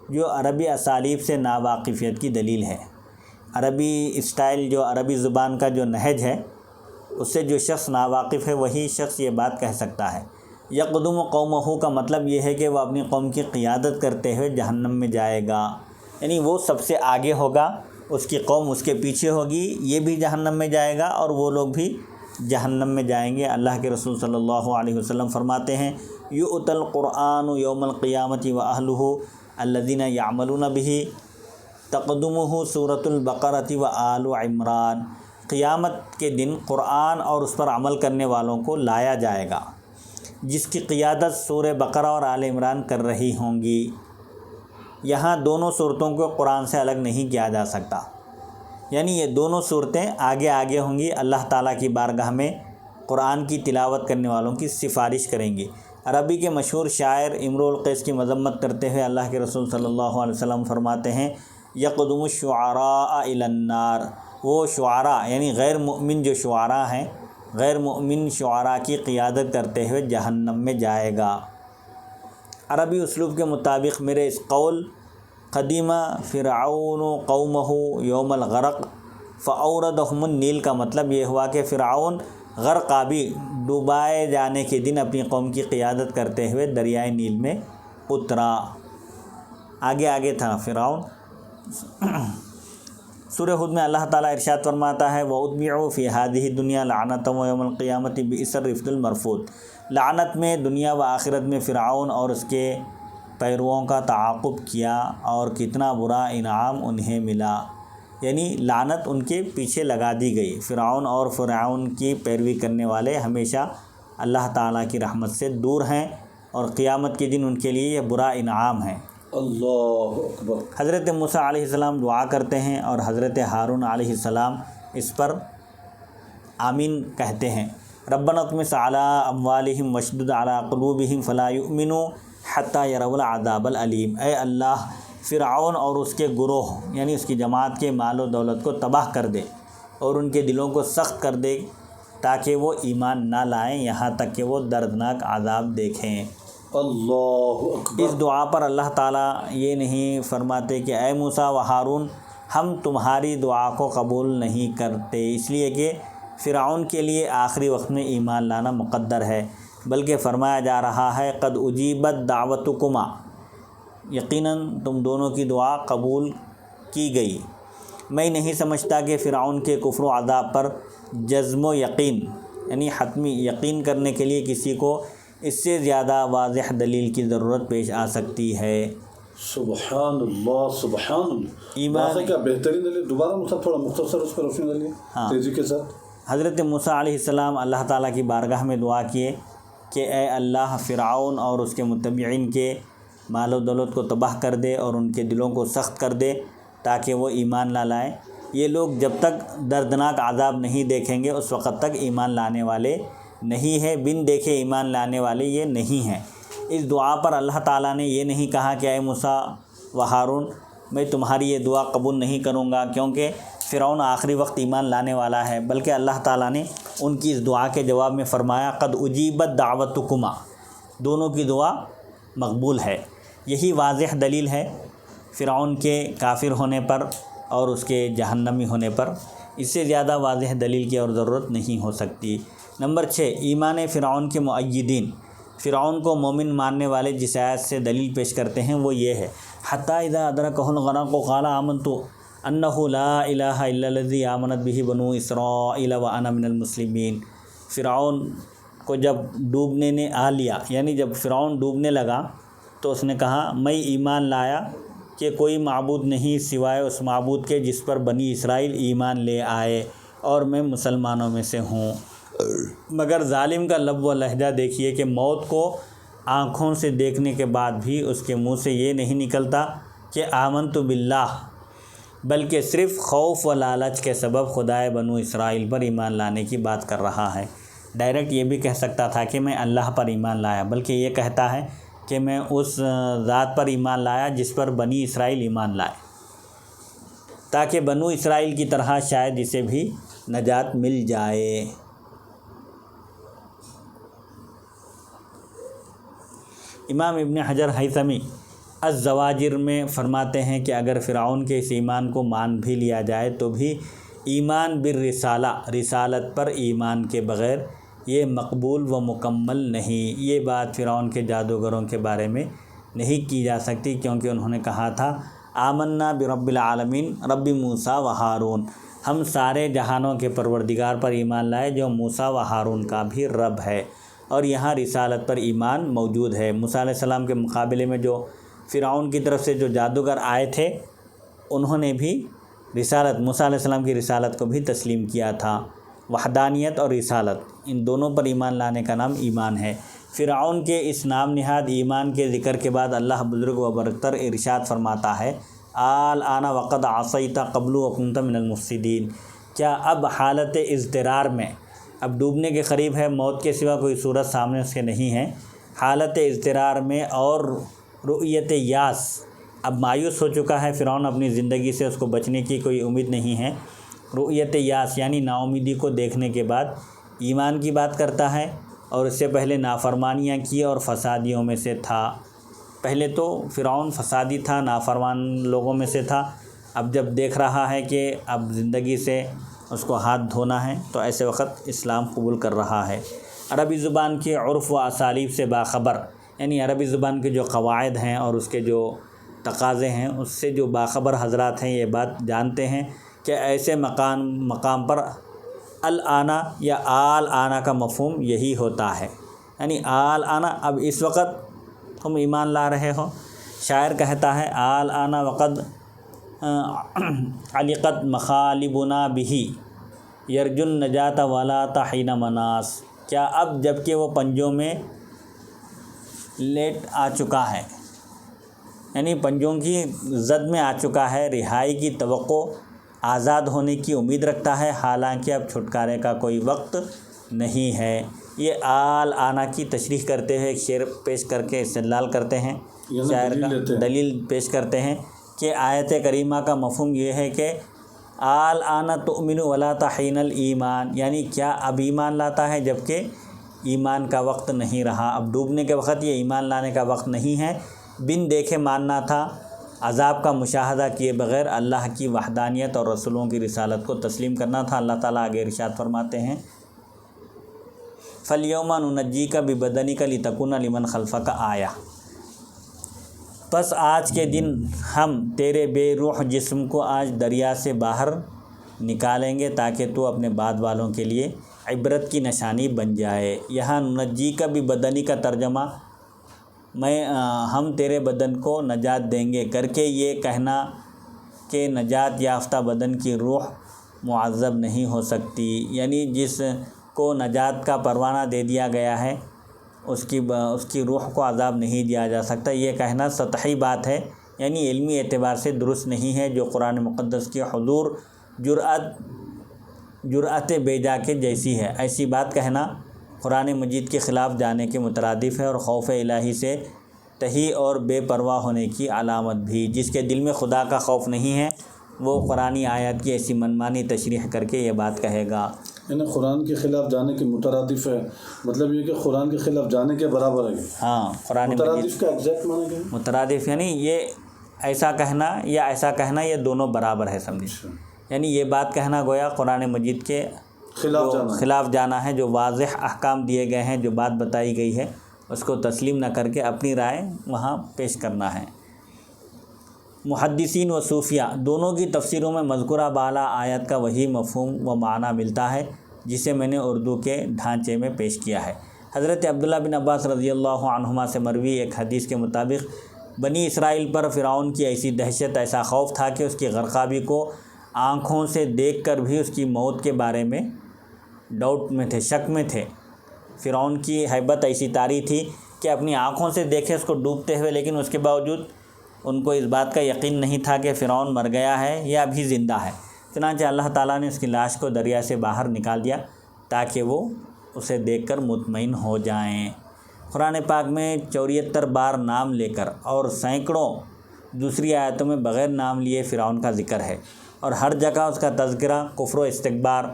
جو عربی اسالیب سے ناواقفیت کی دلیل ہے۔ عربی اسٹائل، جو عربی زبان کا جو نہج ہے، اس سے جو شخص ناواقف ہے وہی شخص یہ بات کہہ سکتا ہے۔ یقدم قومہ کا مطلب یہ ہے کہ وہ اپنی قوم کی قیادت کرتے ہوئے جہنم میں جائے گا، یعنی وہ سب سے آگے ہوگا، اس کی قوم اس کے پیچھے ہوگی، یہ بھی جہنم میں جائے گا اور وہ لوگ بھی جہنم میں جائیں گے۔ اللہ کے رسول صلی اللہ علیہ وسلم فرماتے ہیں یؤتی القرآن یوم القیامت واہلہ الذین یعملون بہ تقدمہ سورۃ البقرۃ وآل عمران، قیامت کے دن قرآن اور اس پر عمل کرنے والوں کو لایا جائے گا جس کی قیادت سورہ بقرہ اور آل عمران کر رہی ہوں گی۔ یہاں دونوں صورتوں کو قرآن سے الگ نہیں کیا جا سکتا، یعنی یہ دونوں صورتیں آگے آگے ہوں گی، اللہ تعالیٰ کی بارگاہ میں قرآن کی تلاوت کرنے والوں کی سفارش کریں گی۔ عربی کے مشہور شاعر امرؤ القیس کی مذمت کرتے ہوئے اللہ کے رسول صلی اللہ علیہ وسلم فرماتے ہیں یقدم الشعراء الی النار، وہ شعراء یعنی غیر مؤمن جو شعراء ہیں، غیر مؤمن شعراء کی قیادت کرتے ہوئے جہنم میں جائے گا۔ عربی اسلوب کے مطابق میرے اس قول قدیم فرعون قومہ یوم الغرق فاوردہم النیل کا مطلب یہ ہوا کہ فرعون غرقابی ڈوبائے جانے کے دن اپنی قوم کی قیادت کرتے ہوئے دریائے نیل میں اترا، آگے تھا فرعون۔ سورہ ہود میں اللہ تعالیٰ ارشاد فرماتا ہے وَأُتْبِعُوا فِي هَذِهِ الدُّنْيَا لَعْنَةً وَيَوْمَ الْقِيَامَةِ بِئْسَ الرِّفْدُ الْمَرْفُودُ، لعنت میں دنیا و آخرت میں فرعون اور اس کے پیرووں کا تعاقب کیا اور کتنا برا انعام انہیں ملا، یعنی لعنت ان کے پیچھے لگا دی گئی۔ فرعون اور فرعون کی پیروی کرنے والے ہمیشہ اللہ تعالیٰ کی رحمت سے دور ہیں اور قیامت کے دن ان کے لیے یہ برا انعام ہے۔ اللہ اکبر۔ حضرت موسیٰ علیہ السلام دعا کرتے ہیں اور حضرت ہارون علیہ السلام اس پر آمین کہتے ہیں۔ ربنا اطمس علی اموالہم واشدد علی قلوبہم فلا یؤمنوا حتی یروا العذاب العلیم۔ اے اللہ فرعون اور اس کے گروہ یعنی اس کی جماعت کے مال و دولت کو تباہ کر دے اور ان کے دلوں کو سخت کر دے تاکہ وہ ایمان نہ لائیں یہاں تک کہ وہ دردناک عذاب دیکھیں۔ اللہ اکبر۔ اس دعا پر اللہ تعالیٰ یہ نہیں فرماتے کہ اے موسیٰ و ہارون ہم تمہاری دعا کو قبول نہیں کرتے، اس لیے کہ فرعون کے لیے آخری وقت میں ایمان لانا مقدر ہے، بلکہ فرمایا جا رہا ہے قد اجیبت دعوتکما، یقیناً تم دونوں کی دعا قبول کی گئی۔ میں نہیں سمجھتا کہ فرعون کے کفر و عذاب پر جزم و یقین یعنی حتمی یقین کرنے کے لیے کسی کو اس سے زیادہ واضح دلیل کی ضرورت پیش آ سکتی ہے۔ سبحان اللہ سبحان اللہ۔ ایمان کیا بہترین دلیل، دوبارہ مطلب تھوڑا مختصر اس پر روشنی ڈالیے تیزی کے ساتھ۔ حضرت موسیٰ علیہ السلام اللہ تعالیٰ کی بارگاہ میں دعا کیے کہ اے اللہ فرعون اور اس کے متبعین کے مال و دولت کو تباہ کر دے اور ان کے دلوں کو سخت کر دے تاکہ وہ ایمان نہ لائیں۔ یہ لوگ جب تک دردناک عذاب نہیں دیکھیں گے اس وقت تک ایمان لانے والے نہیں ہیں، بن دیکھے ایمان لانے والے یہ نہیں ہیں۔ اس دعا پر اللہ تعالیٰ نے یہ نہیں کہا کہ اے موسیٰ و ہارون میں تمہاری یہ دعا قبول نہیں کروں گا کیونکہ فرعون آخری وقت ایمان لانے والا ہے، بلکہ اللہ تعالیٰ نے ان کی اس دعا کے جواب میں فرمایا قد اجیبت دعوتکما، دونوں کی دعا مقبول ہے۔ یہی واضح دلیل ہے فرعون کے کافر ہونے پر اور اس کے جہنمی ہونے پر، اس سے زیادہ واضح دلیل کی اور ضرورت نہیں ہو سکتی۔ نمبر 6، ایمان فرعون کے مؤیدین، فرعون کو مومن ماننے والے جس آیت سے دلیل پیش کرتے ہیں وہ یہ ہے حتی اذا ادرکہ الغرق قال آمنت انہ لا الہ الا الذی آمنت بہ بنو اسرائیل وانا من المسلمین۔ فرعون کو جب ڈوبنے نے آ لیا یعنی جب فرعون ڈوبنے لگا تو اس نے کہا میں ایمان لایا کہ کوئی معبود نہیں سوائے اس معبود کے جس پر بنی اسرائیل ایمان لے آئے اور میں مسلمانوں میں سے ہوں۔ مگر ظالم کا لب و لہجہ دیکھیے کہ موت کو آنکھوں سے دیکھنے کے بعد بھی اس کے منہ سے یہ نہیں نکلتا کہ آمنت باللہ، بلکہ صرف خوف و لالچ کے سبب خدائے بنو اسرائیل پر ایمان لانے کی بات کر رہا ہے۔ ڈائریکٹ یہ بھی کہہ سکتا تھا کہ میں اللہ پر ایمان لایا، بلکہ یہ کہتا ہے کہ میں اس ذات پر ایمان لایا جس پر بنی اسرائیل ایمان لائے، تاکہ بنو اسرائیل کی طرح شاید اسے بھی نجات مل جائے۔ امام ابن حجر ہیثمی الزواجر میں فرماتے ہیں کہ اگر فرعون کے اس ایمان کو مان بھی لیا جائے تو بھی ایمان بالرسالہ، رسالت پر ایمان کے بغیر یہ مقبول و مکمل نہیں۔ یہ بات فرعون کے جادوگروں کے بارے میں نہیں کی جا سکتی کیونکہ انہوں نے کہا تھا آمنا برب العالمین رب موسیٰ و ہارون، ہم سارے جہانوں کے پروردگار پر ایمان لائے جو موسیٰ و ہارون کا بھی رب ہے، اور یہاں رسالت پر ایمان موجود ہے۔ موسیٰ علیہ السلام کے مقابلے میں جو فرعون کی طرف سے جو جادوگر آئے تھے انہوں نے بھی رسالت، موسیٰ علیہ السلام کی رسالت کو بھی تسلیم کیا تھا۔ وحدانیت اور رسالت ان دونوں پر ایمان لانے کا نام ایمان ہے۔ فرعون کے اس نام نہاد ایمان کے ذکر کے بعد اللہ بزرگ و برتر ارشاد فرماتا ہے الآن وقد عصیت قبل وکنت من المفسدین، کیا اب حالت اضطرار میں، اب ڈوبنے کے قریب ہے، موت کے سوا کوئی صورت سامنے اس کے نہیں ہے، حالت اضطرار میں اور رؤیت یاس، اب مایوس ہو چکا ہے فرعون اپنی زندگی سے، اس کو بچنے کی کوئی امید نہیں ہے، رؤیت یاس یعنی نا امیدی کو دیکھنے کے بعد ایمان کی بات کرتا ہے، اور اس سے پہلے نافرمانیاں کی اور فسادیوں میں سے تھا۔ پہلے تو فرعون فسادی تھا، نافرمان لوگوں میں سے تھا، اب جب دیکھ رہا ہے کہ اب زندگی سے اس کو ہاتھ دھونا ہے تو ایسے وقت اسلام قبول کر رہا ہے۔ عربی زبان کے عرف و اسالیب سے باخبر، یعنی عربی زبان کے جو قواعد ہیں اور اس کے جو تقاضے ہیں اس سے جو باخبر حضرات ہیں یہ بات جانتے ہیں کہ ایسے مقام پر الآنا یا آل آنا کا مفہوم یہی ہوتا ہے، یعنی آل آنا اب اس وقت تم ایمان لا رہے ہو۔ شاعر کہتا ہے آل آنا وقد علقت مخالبنا بہی یرج النجات ولا حین مناس، کیا اب جب کہ وہ پنجوں میں لیٹ آ چکا ہے، یعنی پنجوں کی زد میں آ چکا ہے، رہائی کی توقع آزاد ہونے کی امید رکھتا ہے، حالانکہ اب چھٹکارے کا کوئی وقت نہیں ہے۔ یہ آل آنا کی تشریح کرتے ہوئے ایک شعر پیش کر کے استدلال کرتے ہیں، شاعر کا دلیل پیش کرتے ہیں کہ آیت کریمہ کا مفہوم یہ ہے کہ آل آنا تؤمن ولا تحین الایمان، یعنی کیا اب ایمان لاتا ہے جبکہ ایمان کا وقت نہیں رہا، اب ڈوبنے کے وقت یہ ایمان لانے کا وقت نہیں ہے۔ بن دیکھے ماننا تھا، عذاب کا مشاہدہ کیے بغیر اللہ کی وحدانیت اور رسولوں کی رسالت کو تسلیم کرنا تھا۔ اللہ تعالیٰ آگے ارشاد فرماتے ہیں فَالْيَوْمَ نُنَجِّيكَ بِبَدَنِكَ لِتَكُونَ لِمَنْ خَلْفَكَ آیَةً، پس آج کے دن ہم تیرے بے روح جسم کو آج دریا سے باہر نکالیں گے تاکہ تو اپنے بعد والوں کے لیے عبرت کی نشانی بن جائے۔ یہاں نُنَجِّيكَ بِبَدَنِكَ کا ترجمہ ہم تیرے بدن کو نجات دیں گے کر کے یہ کہنا کہ نجات یافتہ بدن کی روح معذب نہیں ہو سکتی، یعنی جس کو نجات کا پروانہ دے دیا گیا ہے اس کی روح کو عذاب نہیں دیا جا سکتا، یہ کہنا سطحی بات ہے، یعنی علمی اعتبار سے درست نہیں ہے، جو قرآن مقدس کی حضور جرأت بیجا کے جیسی ہے۔ ایسی بات کہنا قرآن مجید کے خلاف جانے کے مترادف ہے اور خوف الہی سے تہی اور بے پرواہ ہونے کی علامت بھی۔ جس کے دل میں خدا کا خوف نہیں ہے وہ قرآنی آیات کی ایسی منمانی تشریح کر کے یہ بات کہے گا۔ یعنی قرآن کے خلاف جانے کے مترادف ہے، مطلب یہ کہ قرآن کے خلاف جانے کے برابر ہے۔ ہاں، قرآن مترادف کا ایگزیکٹ معنی کیا ہے؟ مترادف یعنی یہ ایسا کہنا یہ دونوں برابر ہے، سمجھیں، یعنی یہ بات کہنا گویا قرآن مجید کے خلاف جانا ہے، جو واضح احکام دیے گئے ہیں، جو بات بتائی گئی ہے اس کو تسلیم نہ کر کے اپنی رائے وہاں پیش کرنا ہے۔ محدثین و صوفیہ دونوں کی تفسیروں میں مذکورہ بالا آیت کا وہی مفہوم و معنی ملتا ہے جسے میں نے اردو کے ڈھانچے میں پیش کیا ہے۔ حضرت عبداللہ بن عباس رضی اللہ عنہما سے مروی ایک حدیث کے مطابق بنی اسرائیل پر فرعون کی ایسی دہشت، ایسا خوف تھا کہ اس کی غرقابی کو آنکھوں سے دیکھ کر بھی اس کی موت کے بارے میں ڈاؤٹ میں تھے، شک میں تھے۔ فرعون کی ہیبت ایسی طاری تھی کہ اپنی آنکھوں سے دیکھے اس کو ڈوبتے ہوئے، لیکن اس کے باوجود ان کو اس بات کا یقین نہیں تھا کہ فرعون مر گیا ہے یا ابھی زندہ ہے۔ چنانچہ اللہ تعالیٰ نے اس کی لاش کو دریا سے باہر نکال دیا تاکہ وہ اسے دیکھ کر مطمئن ہو جائیں۔ قرآن پاک میں 74 بار نام لے کر اور سینکڑوں دوسری آیتوں میں بغیر نام لیے فرعون کا ذکر ہے، اور ہر جگہ اس کا تذکرہ کفر و استکبار،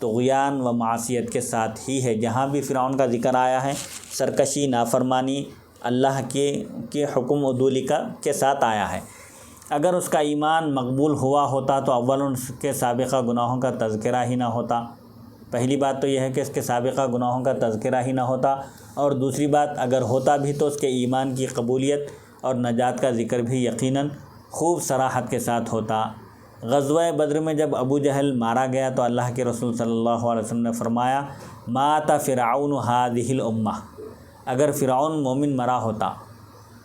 طغیان و معصیت کے ساتھ ہی ہے۔ جہاں بھی فرعون کا ذکر آیا ہے سرکشی، نافرمانی، اللہ کے حکم عدولی کے ساتھ آیا ہے۔ اگر اس کا ایمان مقبول ہوا ہوتا تو اول اس کے سابقہ گناہوں کا تذکرہ ہی نہ ہوتا۔ پہلی بات تو یہ ہے کہ اس کے سابقہ گناہوں کا تذکرہ ہی نہ ہوتا، اور دوسری بات اگر ہوتا بھی تو اس کے ایمان کی قبولیت اور نجات کا ذکر بھی یقیناً خوب صراحت کے ساتھ ہوتا۔ غزوہ بدر میں جب ابو جہل مارا گیا تو اللہ کے رسول صلی اللہ علیہ وسلم نے فرمایا مات فرعون هذه الامہ، اگر فرعون مومن مرا ہوتا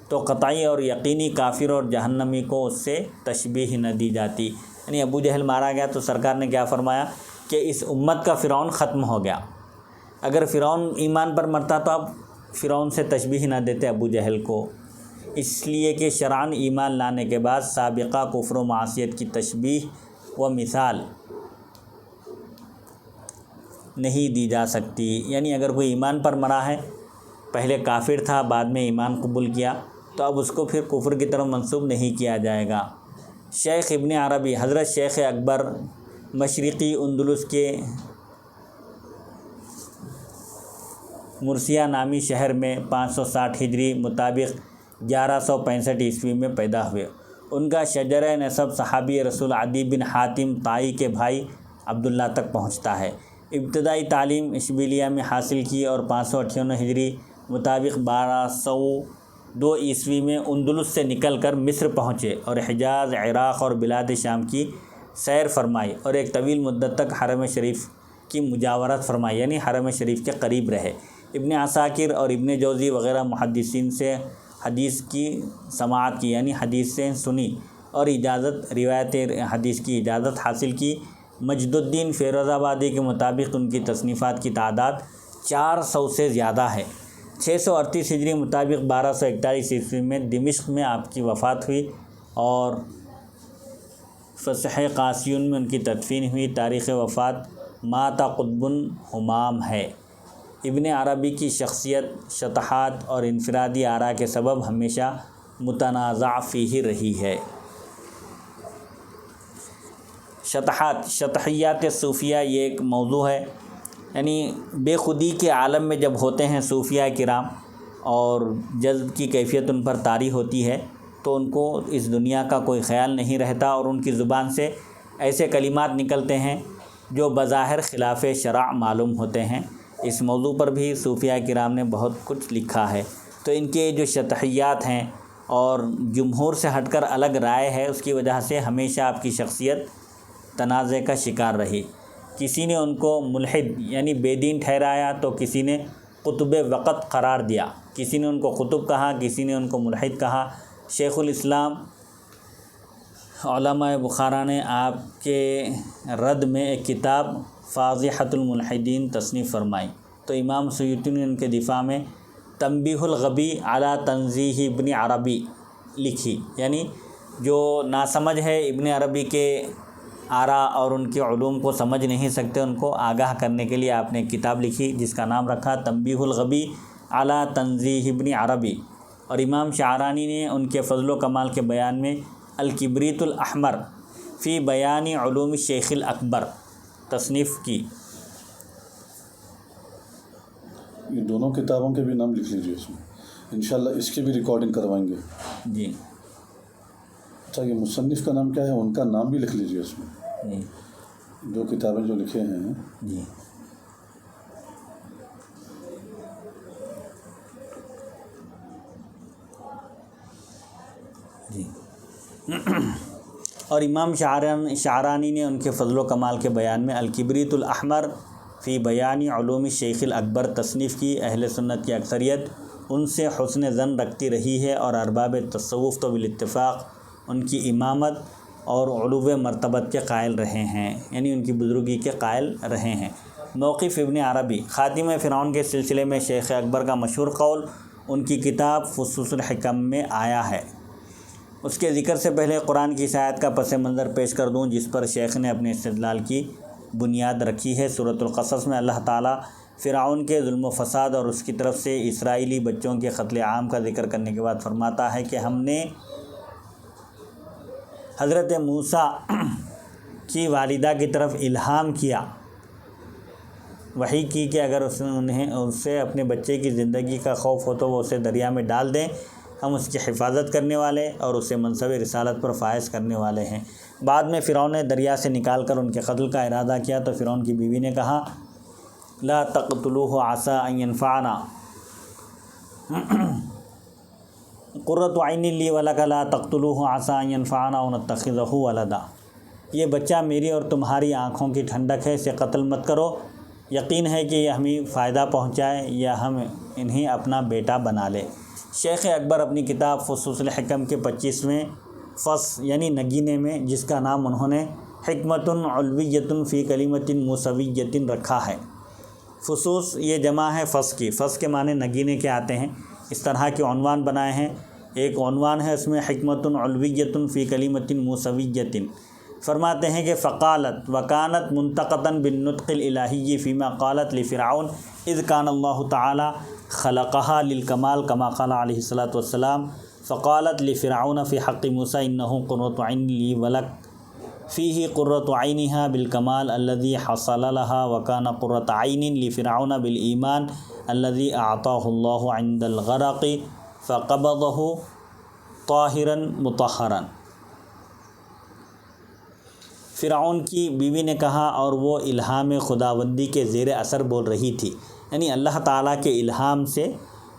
تو قطعی اور یقینی کافر اور جہنمی کو اس سے تشبیہ نہ دی جاتی۔ یعنی ابو جہل مارا گیا تو سرکار نے کیا فرمایا کہ اس امت کا فرعون ختم ہو گیا۔ اگر فرعون ایمان پر مرتا تو اب فرعون سے تشبیہ نہ دیتے ابو جہل کو، اس لیے کہ شرعاً ایمان لانے کے بعد سابقہ کفر و معصیت کی تشبیہ و مثال نہیں دی جا سکتی۔ یعنی اگر کوئی ایمان پر مرا ہے، پہلے کافر تھا بعد میں ایمان قبول کیا، تو اب اس کو پھر کفر کی طرف منسوب نہیں کیا جائے گا۔ شیخ ابن عربی حضرت شیخ اکبر مشرقی اندلس کے مرثیہ نامی شہر میں 560 ہجری مطابق 1165 عیسوی میں پیدا ہوئے۔ ان کا شجرہ نسب صحابی رسول عدی بن حاتم طائی کے بھائی عبداللہ تک پہنچتا ہے۔ ابتدائی تعلیم اشبیلیہ میں حاصل کی اور 558 ہجری مطابق 1202 عیسوی میں اندلس سے نکل کر مصر پہنچے اور حجاز، عراق اور بلاد شام کی سیر فرمائی، اور ایک طویل مدت تک حرم شریف کی مجاورت فرمائی، یعنی حرم شریف کے قریب رہے۔ ابن عساکر اور ابن جوزی وغیرہ محدثین سے حدیث کی سماعت کی، یعنی حدیث سے سنی اور روایت حدیث کی اجازت حاصل کی۔ مجد الدین فیروز آبادی کے مطابق ان کی تصنیفات کی تعداد 400 سے زیادہ ہے۔ 638 ہجری مطابق 1241 عیسوی میں دمشق میں آپ کی وفات ہوئی، اور فصح قاسیون میں ان کی تدفین ہوئی۔ تاریخ وفات مات قطب حمام ہے۔ ابن عربی کی شخصیت شطحات اور انفرادی آراء کے سبب ہمیشہ متنازع فیہ رہی ہے۔ شطحات، شطحیات صوفیہ یہ ایک موضوع ہے، یعنی بے خودی کے عالم میں جب ہوتے ہیں صوفیہ کرام اور جذب کی کیفیت ان پر طاری ہوتی ہے تو ان کو اس دنیا کا کوئی خیال نہیں رہتا اور ان کی زبان سے ایسے کلمات نکلتے ہیں جو بظاہر خلاف شرع معلوم ہوتے ہیں۔ اس موضوع پر بھی صوفیہ کرام نے بہت کچھ لکھا ہے۔ تو ان کے جو شطحیات ہیں اور جمہور سے ہٹ کر الگ رائے ہے، اس کی وجہ سے ہمیشہ آپ کی شخصیت تنازع کا شکار رہی۔ کسی نے ان کو ملحد یعنی بے دین ٹھہرایا تو کسی نے قطب وقت قرار دیا، کسی نے ان کو قطب کہا، کسی نے ان کو ملحد کہا۔ شیخ الاسلام علامہ بخارا نے آپ کے رد میں ایک کتاب فاضحۃ الملحدین تصنیف فرمائی، تو امام سیوطی نے ان کے دفاع میں تنبیہ الغبی علی تنزیہ ابن عربی لکھی، یعنی جو ناسمجھ ہے ابن عربی کے آراء اور ان کے علوم کو سمجھ نہیں سکتے، ان کو آگاہ کرنے کے لیے آپ نے ایک کتاب لکھی جس کا نام رکھا تنبیہ الغبی علی تنزیہ ابن عربی۔ اور امام شعرانی نے ان کے فضل و کمال کے بیان میں الکبریت الاحمر فی بیان علوم شیخ الاکبر تصنیف کی۔ یہ دونوں کتابوں کے بھی نام لکھ لیجیے اس میں، انشاءاللہ اس کی بھی ریکارڈنگ کروائیں گے۔ جی اچھا، یہ مصنف کا نام کیا ہے؟ ان کا نام بھی لکھ لیجیے اس میں، جی دو کتابیں جو لکھے ہیں۔ جی جی اور امام شعرانی نے ان کے فضل و کمال کے بیان میں الکبریت الاحمر فی بیان علوم شیخ الاکبر تصنیف کی۔ اہل سنت کی اکثریت ان سے حسن ظن رکھتی رہی ہے اور ارباب تصوف تو بالاتفاق ان کی امامت اور علو مرتبت کے قائل رہے ہیں، یعنی ان کی بزرگی کے قائل رہے ہیں۔ موقف ابن عربی خاتمہ فرعون کے سلسلے میں شیخ اکبر کا مشہور قول ان کی کتاب فصوص الحکم میں آیا ہے۔ اس کے ذکر سے پہلے قرآن کی اس آیت کا پس منظر پیش کر دوں جس پر شیخ نے اپنے استدلال کی بنیاد رکھی ہے۔ سورۃ القصص میں اللہ تعالیٰ فرعون کے ظلم و فساد اور اس کی طرف سے اسرائیلی بچوں کے قتل عام کا ذکر کرنے کے بعد فرماتا ہے کہ ہم نے حضرت موسیٰ کی والدہ کی طرف الہام کیا، وحی کی کہ اگر اس سے اپنے بچے کی زندگی کا خوف ہو تو وہ اسے دریا میں ڈال دیں، ہم اس کی حفاظت کرنے والے اور اسے منصب رسالت پر فائز کرنے والے ہیں۔ بعد میں فرعون نے دریا سے نکال کر ان کے قتل کا ارادہ کیا تو فرعون کی بیوی نے کہا لا تقتلوه عسى ان ينفعنا قرۃ عین لی ولک لا تقتلوه عسى ان ينفعنا ونتخذه ولدا، یہ بچہ میری اور تمہاری آنکھوں کی ٹھنڈک ہے، اسے قتل مت کرو، یقین ہے کہ یہ ہمیں فائدہ پہنچائے یا ہم انہیں اپنا بیٹا بنا لے۔ شیخ اکبر اپنی کتاب فصوص الحکم کے 25ویں فصل یعنی نگینے میں، جس کا نام انہوں نے حکمت علویۃ فی کلمۃ موسویۃ رکھا ہے۔ فصوص یہ جمع ہے فصل کی، فصل کے معنی نگینے کے آتے ہیں، اس طرح کے عنوان بنائے ہیں۔ ایک عنوان ہے اس میں حکمت علویۃ فی کلمۃ موسویۃ، فرماتے ہیں کہ فقالت وکانت منتقطا بالنطق الالہی فیما قالت لفرعون اذ کان اللہ تعالی خلقها للکمال کما قال علیہ الصلاۃ والسلام فقالت لفرعون فی حق موسیٰ انہ قرۃ عین لی ولک فیہ قرۃ عینہا بالکمال الذی حصل لها وکان قرۃ عین لفرعون بالایمان الذی اعطاہ اللہ عند الغرق فقبضہ طاہرا مطہرا۔ فرعون کی بیوی نے کہا اور وہ الہام خداوندی کے زیر اثر بول رہی تھی، یعنی اللہ تعالیٰ کے الہام سے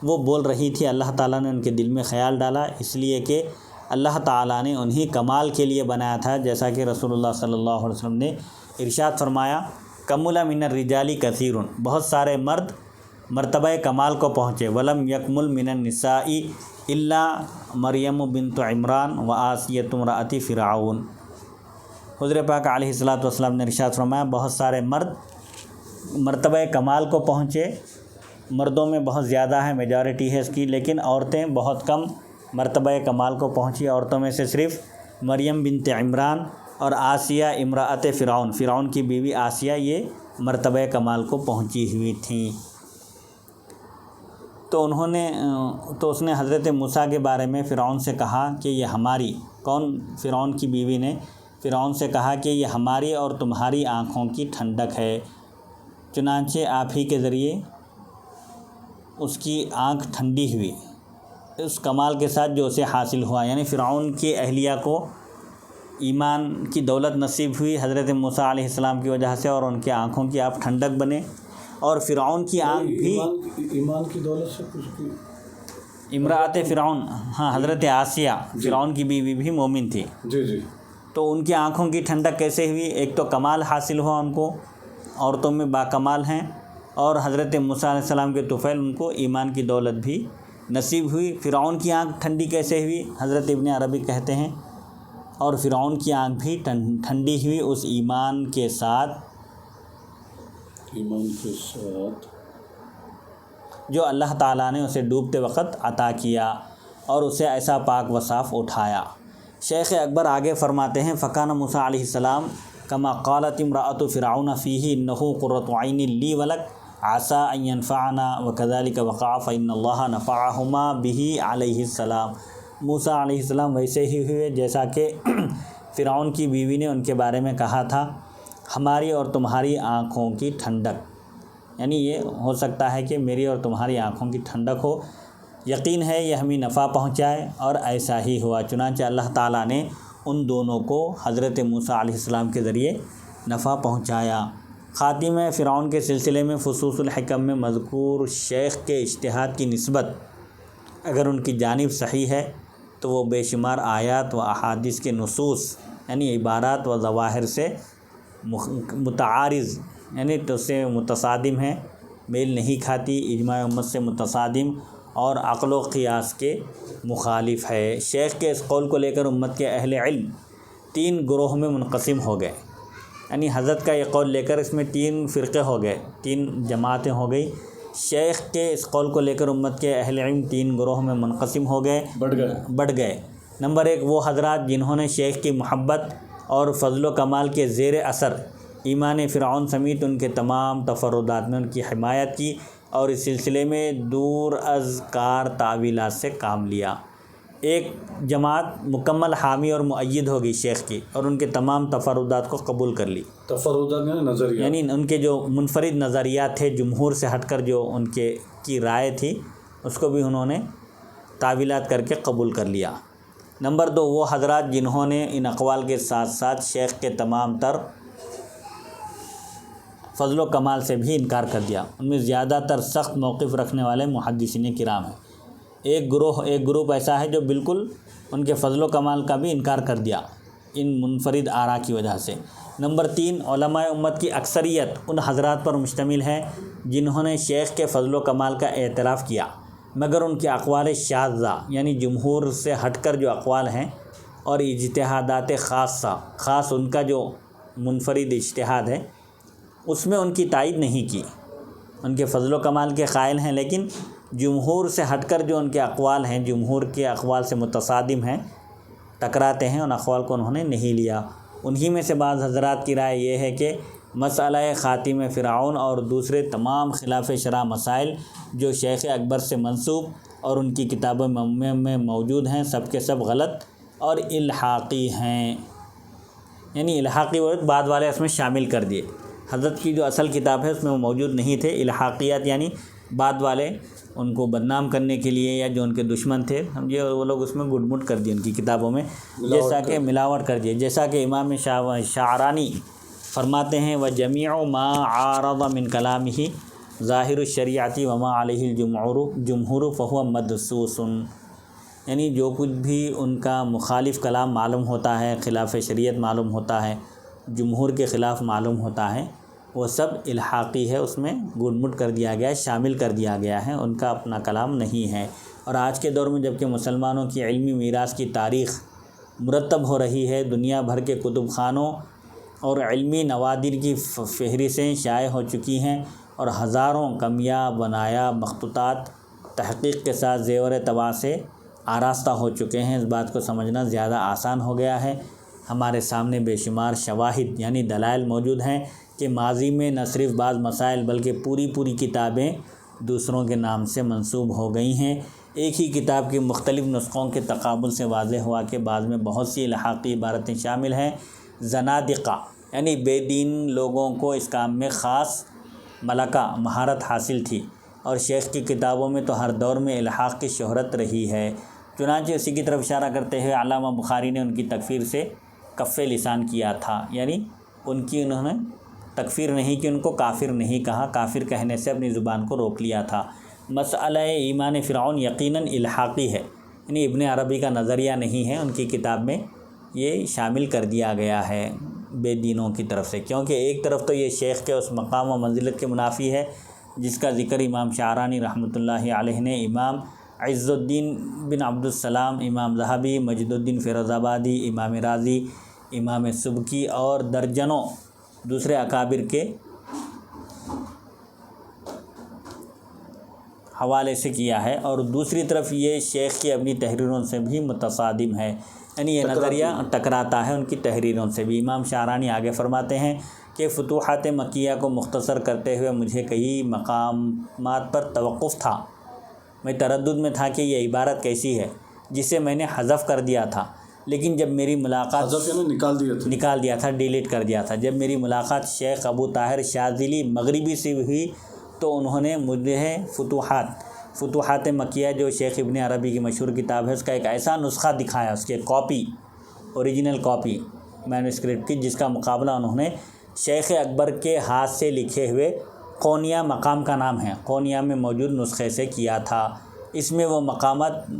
وہ بول رہی تھی، اللہ تعالیٰ نے ان کے دل میں خیال ڈالا، اس لیے کہ اللہ تعالیٰ نے انہیں کمال کے لیے بنایا تھا، جیسا کہ رسول اللہ صلی اللہ علیہ وسلم نے ارشاد فرمایا کمل من الرجال کثیر، بہت سارے مرد مرتبہ کمال کو پہنچے، ولم یکمل من النساء الا مریم بنت عمران و آسیۃ امرأۃ فرعون۔ حضور پاک علیہ الصلاۃ والسلام نے ارشاد فرمایا بہت سارے مرد مرتبہ کمال کو پہنچے، مردوں میں بہت زیادہ ہے، میجارٹی ہے اس کی، لیکن عورتیں بہت کم مرتبہ کمال کو پہنچی۔ عورتوں میں سے صرف مریم بنت عمران اور آسیہ امراۃ فرعون، فرعون کی بیوی آسیہ یہ مرتبہ کمال کو پہنچی ہوئی تھیں۔ تو اس نے حضرت موسیٰ کے بارے میں فرعون سے کہا کہ یہ ہماری، فرعون کی بیوی نے فرعون سے کہا کہ یہ ہماری اور تمہاری آنکھوں کی ٹھنڈک ہے، چنانچہ آپ ہی کے ذریعے اس کی آنکھ ٹھنڈی ہوئی اس کمال کے ساتھ جو اسے حاصل ہوا۔ یعنی فرعون کی اہلیہ کو ایمان کی دولت نصیب ہوئی حضرت موسیٰ علیہ السلام کی وجہ سے، اور ان کی آنکھوں کی آپ ٹھنڈک بنے، اور فرعون کی آنکھ بھی ایمان کی دولت سے کچھ کی امراۃ فرعون، ہاں حضرت آسیہ فرعون کی بیوی بھی مومن تھی، جی تو ان کی آنکھوں کی ٹھنڈک کیسے ہوئی؟ ایک تو کمال حاصل ہوا ان کو، عورتوں میں باکمال ہیں، اور حضرت موسیٰ علیہ السلام کے طفیل ان کو ایمان کی دولت بھی نصیب ہوئی۔ فرعون کی آنکھ ٹھنڈی کیسے ہوئی؟ حضرت ابن عربی کہتے ہیں اور فرعون کی آنکھ بھی ٹھنڈی ہوئی اس ایمان کے ساتھ جو اللہ تعالیٰ نے اسے ڈوبتے وقت عطا کیا اور اسے ایسا پاک و صاف اٹھایا۔ شیخ اکبر آگے فرماتے ہیں فَكَانَ موسیٰ علیہ السلام كَمَا قَالَتِ امْرَأَتُ فِرْعَوْنَ فِيهِ إِنَّهُ قُرَّةُ عَيْنٍ لِّي وَلَكَ عَسَىٰ أَن يَنفَعَنَا وَكَذَلِكَ وَقَعَ فَإِنَّ اللَّهَ نَفَعَهُمَا بِهِ علیہ السلام۔ موسیٰ علیہ السلام ویسے ہی ہوئے جیسا کہ فرعون کی بیوی نے ان کے بارے میں کہا تھا، ہماری اور تمہاری آنکھوں کی ٹھنڈک، یعنی یہ ہو سکتا ہے کہ میری اور تمہاری آنکھوں کی ٹھنڈک ہو، یقین ہے یہ ہمیں نفع پہنچائے، اور ایسا ہی ہوا۔ چنانچہ اللہ تعالیٰ نے ان دونوں کو حضرت موسیٰ علیہ السلام کے ذریعے نفع پہنچایا۔ خاتمہ فرعون کے سلسلے میں فصوص الحکم میں مذکور شیخ کے اجتہاد کی نسبت اگر ان کی جانب صحیح ہے تو وہ بے شمار آیات و احادیث کے نصوص یعنی عبارات و ظواہر سے متعارض یعنی تو سے متصادم ہے، میل نہیں کھاتی، اجماع امت سے متصادم اور عقل و قیاس کے مخالف ہے۔ شیخ کے اس قول کو لے کر امت کے اہل علم 3 گروہ میں منقسم ہو گئے، یعنی حضرت کا یہ قول لے کر اس میں 3 فرقے ہو گئے، 3 جماعتیں ہو گئی۔ شیخ کے اس قول کو لے کر امت کے اہل علم 3 گروہ میں منقسم ہو گئے، بڑھ گئے۔ نمبر 1 وہ حضرات جنہوں نے شیخ کی محبت اور فضل و کمال کے زیر اثر ایمان فرعون سمیت ان کے تمام تفردات میں ان کی حمایت کی اور اس سلسلے میں دور از کار تعویلات سے کام لیا۔ ایک جماعت مکمل حامی اور مؤید ہوگی شیخ کی اور ان کے تمام تفردات کو قبول کر لی، تفردات یعنی نظریات، یعنی ان کے جو منفرد نظریات تھے جمہور سے ہٹ کر جو ان کی رائے تھی اس کو بھی انہوں نے تعویلات کر کے قبول کر لیا۔ نمبر 2 وہ حضرات جنہوں نے ان اقوال کے ساتھ ساتھ شیخ کے تمام تر فضل و کمال سے بھی انکار کر دیا، ان میں زیادہ تر سخت موقف رکھنے والے محدثین کرام ہیں۔ ایک گروپ ایسا ہے جو بالکل ان کے فضل و کمال کا بھی انکار کر دیا ان منفرد آراء کی وجہ سے۔ نمبر 3 علماء امت کی اکثریت ان حضرات پر مشتمل ہے جنہوں نے شیخ کے فضل و کمال کا اعتراف کیا مگر ان کے اقوال شاذہ یعنی جمہور سے ہٹ کر جو اقوال ہیں اور اجتہادات خاص ان کا جو منفرد اجتہاد ہے اس میں ان کی تائید نہیں کی، ان کے فضل و کمال کے قائل ہیں لیکن جمہور سے ہٹ کر جو ان کے اقوال ہیں جمہور کے اقوال سے متصادم ہیں، ٹکراتے ہیں، ان اقوال کو انہوں نے نہیں لیا۔ انہی میں سے بعض حضرات کی رائے یہ ہے کہ مسئلہ خاتم فرعون اور دوسرے تمام خلاف شرع مسائل جو شیخ اکبر سے منسوب اور ان کی کتابوں میں موجود ہیں سب کے سب غلط اور الحاقی ہیں، یعنی الحاقی بعد والے اس میں شامل کر دیے۔ حضرت کی جو اصل کتاب ہے اس میں وہ موجود نہیں تھے، الحاقیات یعنی بعد والے ان کو بدنام کرنے کے لیے یا جو ان کے دشمن تھے سمجھے وہ لوگ اس میں گڈ مٹ کر دیے ان کی کتابوں میں، جیسا کہ ملاوٹ کر دیے، جیسا کہ امام شعرانی فرماتے ہیں وَجَمِيعُ مَا عَارَضَ مِنْ كَلَامِهِ ظاہر الشریعتی وما علیہ الجمہور فہو مدسوس، یعنی جو کچھ بھی ان کا مخالف کلام معلوم ہوتا ہے، خلاف شریعت معلوم ہوتا ہے، جمہور کے خلاف معلوم ہوتا ہے، وہ سب الحاقی ہے، اس میں گڈ مٹ کر دیا گیا ہے، شامل کر دیا گیا ہے، ان کا اپنا کلام نہیں ہے۔ اور آج کے دور میں جبکہ مسلمانوں کی علمی میراث کی تاریخ مرتب ہو رہی ہے، دنیا بھر کے کتب خانوں اور علمی نوادر کی فہرستیں شائع ہو چکی ہیں اور ہزاروں کمیاب بنایاب مخطوطات تحقیق کے ساتھ زیور طبع سے آراستہ ہو چکے ہیں، اس بات کو سمجھنا زیادہ آسان ہو گیا ہے ہمارے سامنے بے شمار شواہد یعنی دلائل موجود ہیں کہ ماضی میں نہ صرف بعض مسائل بلکہ پوری کتابیں دوسروں کے نام سے منسوب ہو گئی ہیں۔ ایک ہی کتاب کے مختلف نسخوں کے تقابل سے واضح ہوا کہ بعض میں بہت سی الحاقی عبارتیں شامل ہیں۔ زنادقہ یعنی بے دین لوگوں کو اس کام میں خاص ملکہ مہارت حاصل تھی، اور شیخ کی کتابوں میں تو ہر دور میں الحاق کی شہرت رہی ہے۔ چنانچہ اسی کی طرف اشارہ کرتے ہوئے علامہ بخاری نے ان کی تکفیر سے کف لسان کیا تھا، یعنی انہوں نے تکفیر نہیں کہ ان کو کافر نہیں کہا، کافر کہنے سے اپنی زبان کو روک لیا تھا۔ مسئلہ ایمان فرعون یقیناً الحاقی ہے، یعنی ابن عربی کا نظریہ نہیں ہے، ان کی کتاب میں یہ شامل کر دیا گیا ہے بے دینوں کی طرف سے، کیونکہ ایک طرف تو یہ شیخ کے اس مقام و منزلت کے منافی ہے جس کا ذکر امام شعرانی رحمۃ اللہ علیہ نے، امام عز الدین بن عبد السلام، امام ذہبی، مجد الدین فیروز آبادی، امام رازی، امام سبکی اور درجنوں دوسرے اکابر کے حوالے سے کیا ہے، اور دوسری طرف یہ شیخ کی اپنی تحریروں سے بھی متصادم ہے، یعنی یہ نظریہ ٹکراتا ہے ان کی تحریروں سے بھی۔ امام شعرانی آگے فرماتے ہیں کہ فتوحات مکیہ کو مختصر کرتے ہوئے مجھے کئی مقامات پر توقف تھا، میں تردد میں تھا کہ یہ عبارت کیسی ہے جسے میں نے حذف کر دیا تھا، لیکن جب میری ملاقات حذف یعنی نکال دیا تھا، ڈیلیٹ کر دیا تھا، جب میری ملاقات شیخ ابو طاہر شاذلی مغربی سے ہوئی تو انہوں نے مجھے فتوحات مکیہ جو شیخ ابن عربی کی مشہور کتاب ہے اس کا ایک ایسا نسخہ دکھایا، اس کے کاپی، اوریجنل کاپی مینوسکرپٹ کی، جس کا مقابلہ انہوں نے شیخ اکبر کے ہاتھ سے لکھے ہوئے قونیہ مقام کا نام ہے، قونیہ میں موجود نسخے سے کیا تھا۔ اس میں وہ مقامات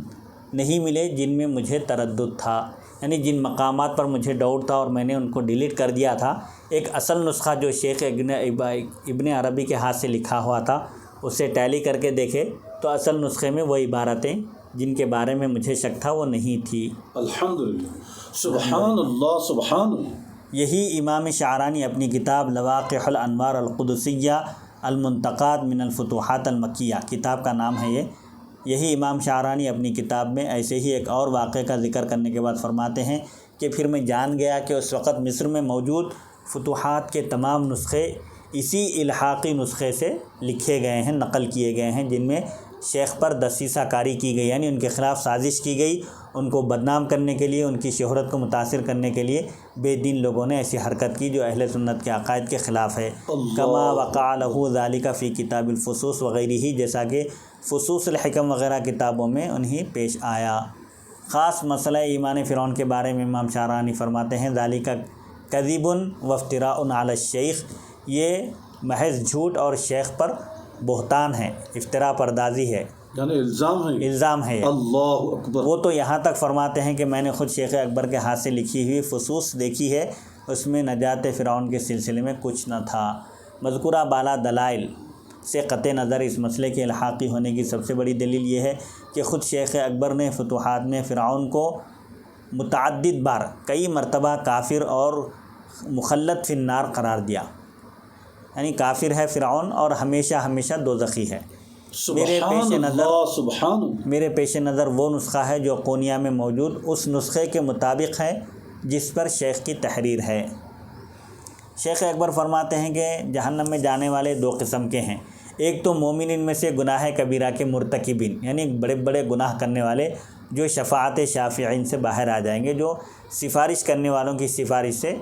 نہیں ملے جن میں مجھے تردد تھا، یعنی جن مقامات پر مجھے ڈاؤٹ تھا اور میں نے ان کو ڈیلیٹ کر دیا تھا، ایک اصل نسخہ جو شیخ ابن عربی کے ہاتھ سے لکھا ہوا تھا اسے ٹیلی کر کے دیکھے تو اصل نسخے میں وہ عبارتیں جن کے بارے میں مجھے شک تھا وہ نہیں تھی۔ الحمدللہ، سبحان اللہ، سبحان اللہ۔ یہی امام شعرانی اپنی کتاب لواقح الانوار القدسیہ المنتقات من الفتوحات المکیہ کتاب کا نام ہے یہی امام شعرانی اپنی کتاب میں ایسے ہی ایک اور واقعے کا ذکر کرنے کے بعد فرماتے ہیں کہ پھر میں جان گیا کہ اس وقت مصر میں موجود فتوحات کے تمام نسخے اسی الحاقی نسخے سے لکھے گئے ہیں، نقل کیے گئے ہیں، جن میں شیخ پر دسیسہ کاری کی گئی، یعنی ان کے خلاف سازش کی گئی، ان کو بدنام کرنے کے لیے، ان کی شہرت کو متاثر کرنے کے لیے بے دین لوگوں نے ایسی حرکت کی جو اہل سنت کے عقائد کے خلاف ہے۔ کما وقع لہ ذالک فی کتاب الفصوص وغیرہ ہی، جیسا کہ فصوص الحکم وغیرہ کتابوں میں انہیں پیش آیا۔ خاص مسئلہ ایمان فرعون کے بارے میں امام شعرانی فرماتے ہیں ذالک کذب وافتراء علی الشیخ، یہ محض جھوٹ اور شیخ پر بہتان ہے، افتراء پردازی ہے، یعنی الزام ہے۔ اللہ اکبر۔ وہ تو یہاں تک فرماتے ہیں کہ میں نے خود شیخ اکبر کے ہاتھ سے لکھی ہوئی فصوص دیکھی ہے، اس میں نجات فرعون کے سلسلے میں کچھ نہ تھا۔ مذکورہ بالا دلائل سے قطع نظر اس مسئلے کے الحاقی ہونے کی سب سے بڑی دلیل یہ ہے کہ خود شیخ اکبر نے فتوحات میں فرعون کو متعدد بار کئی مرتبہ کافر اور مخلد فی النار قرار دیا، یعنی کافر ہے فرعون اور ہمیشہ ہمیشہ دوزخی ہے۔ میرے پیش نظر وہ نسخہ ہے جو قونیہ میں موجود اس نسخے کے مطابق ہے جس پر شیخ کی تحریر ہے۔ شیخ اکبر فرماتے ہیں کہ جہنم میں جانے والے دو قسم کے ہیں، ایک تو مومنین میں سے گناہ کبیرہ کے مرتکبین، یعنی بڑے بڑے گناہ کرنے والے جو شفاعت شافعین سے باہر آ جائیں گے، جو سفارش کرنے والوں کی سفارش سے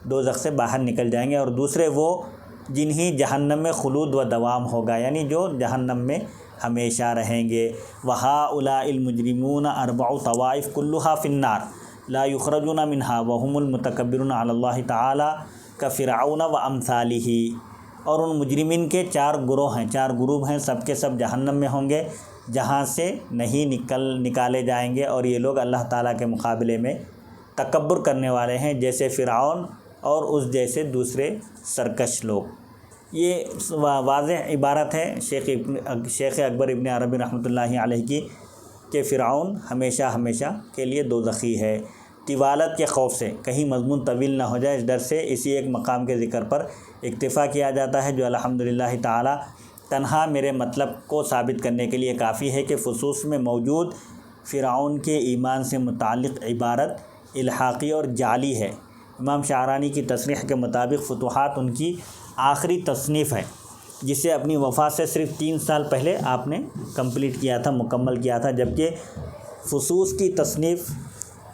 دوزخ سے باہر نکل جائیں گے، اور دوسرے وہ جنہیں جہنم میں خلود و دوام ہوگا، یعنی جو جہنم میں ہمیشہ رہیں گے۔ وَهَؤُلَاءِ الْمُجْرِمُونَ أَرْبَعُ طَوَائِفَ كُلُّهَا فِي النَّارِ لَا يُخْرَجُونَ مِنْهَا وَهُمُ الْمُتَكَبِّرُونَ عَلَى اللَّهِ تَعَالَى كَفِرْعَوْنَ وَأَمْثَالِهِ، اور ان مجرمین کے چار گروہ ہیں، سب کے سب جہنم میں ہوں گے جہاں سے نہیں نکالے جائیں گے، اور یہ لوگ اللہ تعالیٰ کے مقابلے میں تکبر کرنے والے ہیں، جیسے فرعون اور اس جیسے دوسرے سرکش لوگ۔ یہ واضح عبارت ہے شیخ اکبر ابن عربی رحمۃ اللہ علیہ کی کہ فرعون ہمیشہ ہمیشہ کے لیے دوزخی ہے۔ طوالت کے خوف سے کہیں مضمون طویل نہ ہو جائے، اس ڈر سے اسی ایک مقام کے ذکر پر اکتفا کیا جاتا ہے جو الحمدللہ تعالی تنہا میرے مطلب کو ثابت کرنے کے لیے کافی ہے کہ فصوص میں موجود فرعون کے ایمان سے متعلق عبارت الحاقی اور جعلی ہے۔ امام شعرانی کی تصریح کے مطابق فتوحات ان کی آخری تصنیف ہے، جسے اپنی وفات سے صرف 3 سال پہلے آپ نے کمپلیٹ کیا تھا، مکمل کیا تھا، جبکہ فصوص کی تصنیف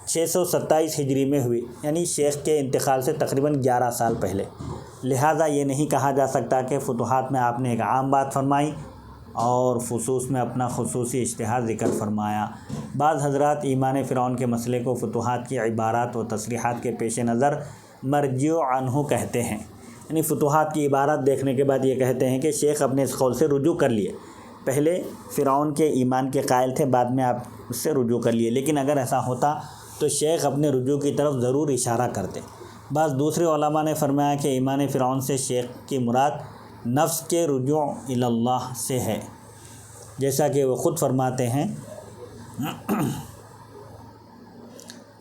627 ہجری میں ہوئی، یعنی شیخ کے انتقال سے تقریباً 11 سال پہلے۔ لہٰذا یہ نہیں کہا جا سکتا کہ فتوحات میں آپ نے ایک عام بات فرمائی اور فصوص میں اپنا خصوصی اجتہاد ذکر فرمایا۔ بعض حضرات ایمان فرعون کے مسئلے کو فتوحات کی عبارات و تصریحات کے پیش نظر مرجع عنہ کہتے ہیں، یعنی فتوحات کی عبارات دیکھنے کے بعد یہ کہتے ہیں کہ شیخ اپنے اس قول سے رجوع کر لیے، پہلے فرعون کے ایمان کے قائل تھے، بعد میں آپ اس سے رجوع کر لیے، لیکن اگر ایسا ہوتا تو شیخ اپنے رجوع کی طرف ضرور اشارہ کرتے۔ بعض دوسرے علماء نے فرمایا کہ ایمان فرعون سے شیخ کی مراد نفس کے رجوع الی اللہ سے ہے، جیسا کہ وہ خود فرماتے ہیں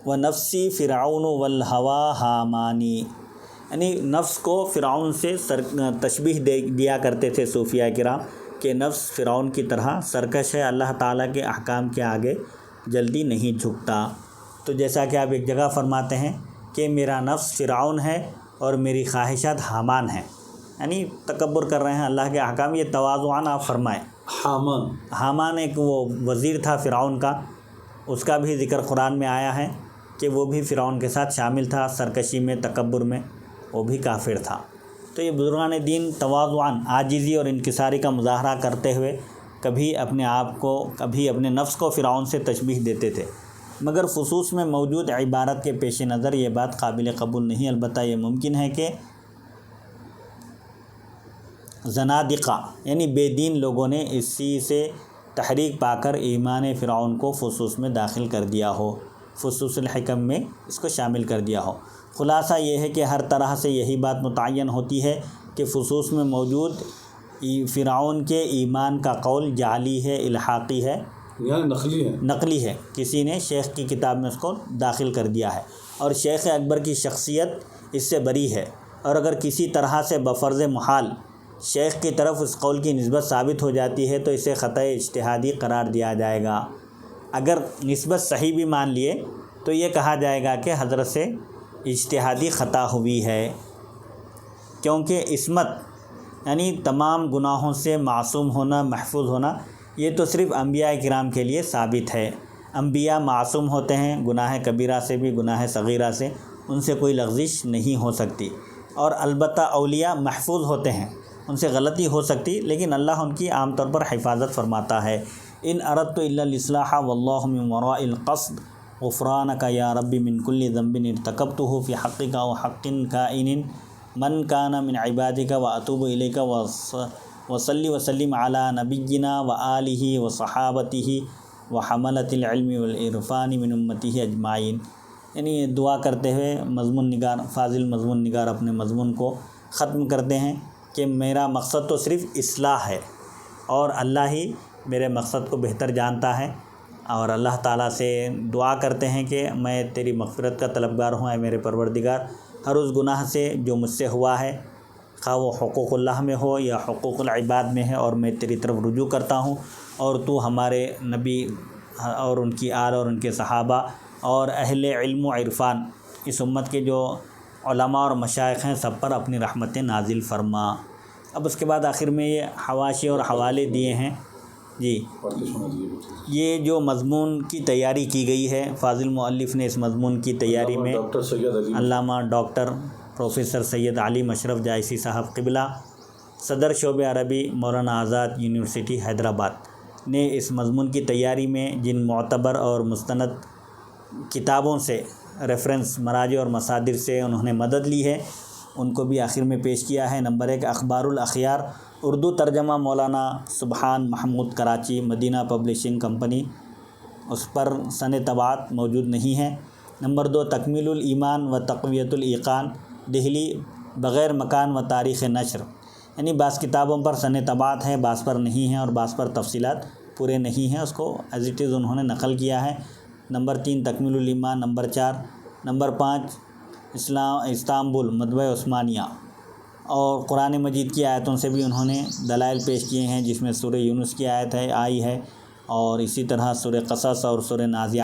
وَنَفْسِ فِرْعَوْنُ وَالْهَوَىٰ حَامَانِ، یعنی نفس کو فرعون سے تشبیہ دیا کرتے تھے صوفیاء کرام کہ نفس فرعون کی طرح سرکش ہے، اللہ تعالیٰ کے احکام کے آگے جلدی نہیں جھکتا۔ تو جیسا کہ آپ ایک جگہ فرماتے ہیں کہ میرا نفس فرعون ہے اور میری خواہشات حامان ہیں، یعنی تکبر کر رہے ہیں اللہ کے احکام، یہ تواضعاً آپ فرمائیں۔ حامان ایک وہ وزیر تھا فرعون کا، اس کا بھی ذکر قرآن میں آیا ہے کہ وہ بھی فرعون کے ساتھ شامل تھا، سرکشی میں، تکبر میں، وہ بھی کافر تھا۔ تو یہ بزرگان دین تواضعاً، عاجزی اور انکساری کا مظاہرہ کرتے ہوئے کبھی اپنے آپ کو، کبھی اپنے نفس کو فرعون سے تشبیہ دیتے تھے، مگر فصوص میں موجود عبارت کے پیش نظر یہ بات قابل قبول نہیں۔ البتہ یہ ممکن ہے کہ زنادقہ یعنی بے دین لوگوں نے اسی سے تحریک پا کر ایمان فرعون کو فصوص میں داخل کر دیا ہو، فصوص الحکم میں اس کو شامل کر دیا ہو۔ خلاصہ یہ ہے کہ ہر طرح سے یہی بات متعین ہوتی ہے کہ فصوص میں موجود فرعون کے ایمان کا قول جعلی ہے، الحاقی ہے، یعنی نقلی ہے، کسی نے شیخ کی کتاب میں اس کو داخل کر دیا ہے، اور شیخ اکبر کی شخصیت اس سے بری ہے، اور اگر کسی طرح سے بفرض محال شیخ کی طرف اس قول کی نسبت ثابت ہو جاتی ہے تو اسے خطأ اجتہادی قرار دیا جائے گا۔ اگر نسبت صحیح بھی مان لیے تو یہ کہا جائے گا کہ حضرت سے اجتہادی خطا ہوئی ہے، کیونکہ عصمت یعنی تمام گناہوں سے معصوم ہونا، محفوظ ہونا، یہ تو صرف انبیاء کرام کے لیے ثابت ہے۔ انبیاء معصوم ہوتے ہیں گناہ کبیرہ سے بھی، گناہ صغیرہ سے، ان سے کوئی لغزش نہیں ہو سکتی، اور البتہ اولیاء محفوظ ہوتے ہیں، ان سے غلطی ہو سکتی لیکن اللہ ان کی عام طور پر حفاظت فرماتا ہے۔ ان اردت الا الاصلاح واللہ من وراء القصد غفرانک یا رب من کل ذنب ارتکبتہ فی حقک و حق کائن من کان من عبادک واتوب الیک وصلی وسلم علی نبینا وآلہ وصحابتہ وحملۃ العلم والعرفان من امتہ اجمعین، یعنی یہ دعا کرتے ہوئے مضمون نگار، فاضل مضمون نگار اپنے مضمون کو ختم کرتے ہیں کہ میرا مقصد تو صرف اصلاح ہے، اور اللہ ہی میرے مقصد کو بہتر جانتا ہے، اور اللہ تعالیٰ سے دعا کرتے ہیں کہ میں تیری مغفرت کا طلبگار ہوں، اے میرے پروردگار، ہر اس گناہ سے جو مجھ سے ہوا ہے، خواہ وہ حقوق اللہ میں ہو یا حقوق العباد میں ہے، اور میں تیری طرف رجوع کرتا ہوں، اور تو ہمارے نبی اور ان کی آل اور ان کے صحابہ اور اہل علم و عرفان، اس امت کے جو علماء اور مشائخ ہیں، سب پر اپنی رحمتیں نازل فرما۔ اب اس کے بعد آخر میں یہ حواشی اور حوالے دیے ہیں۔ جی، یہ جو مضمون کی تیاری کی گئی ہے، فاضل مؤلف نے اس مضمون کی تیاری میں علامہ ڈاکٹر پروفیسر سید علی مشرف جائسی صاحب قبلہ، صدر شعبہ عربی مولانا آزاد یونیورسٹی حیدرآباد نے اس مضمون کی تیاری میں جن معتبر اور مستند کتابوں سے، ریفرنس مراجع اور مصادر سے انہوں نے مدد لی ہے، ان کو بھی آخر میں پیش کیا ہے۔ نمبر 1 اخبار الاخیار، اردو ترجمہ مولانا سبحان محمود، کراچی، مدینہ پبلشنگ کمپنی، اس پر سن طباعت موجود نہیں ہے۔ نمبر 2 تکمیل الایمان و تقویت الایقان، دہلی، بغیر مکان و تاریخ نشر، یعنی بعض کتابوں پر سن طباعت ہے، بعض پر نہیں ہے، اور بعض پر تفصیلات پورے نہیں ہیں، اس کو ایز اٹ از انہوں نے نقل کیا ہے۔ نمبر 3 تکمیل الایمان۔ نمبر 4 نمبر 5 استانبول، مطبعہ عثمانیہ، اور قرآن مجید کی آیتوں سے بھی انہوں نے دلائل پیش کیے ہیں، جس میں سورہ یونس کی آیت آئی ہے، اور اسی طرح سورہ قصص اور سورہ نازعات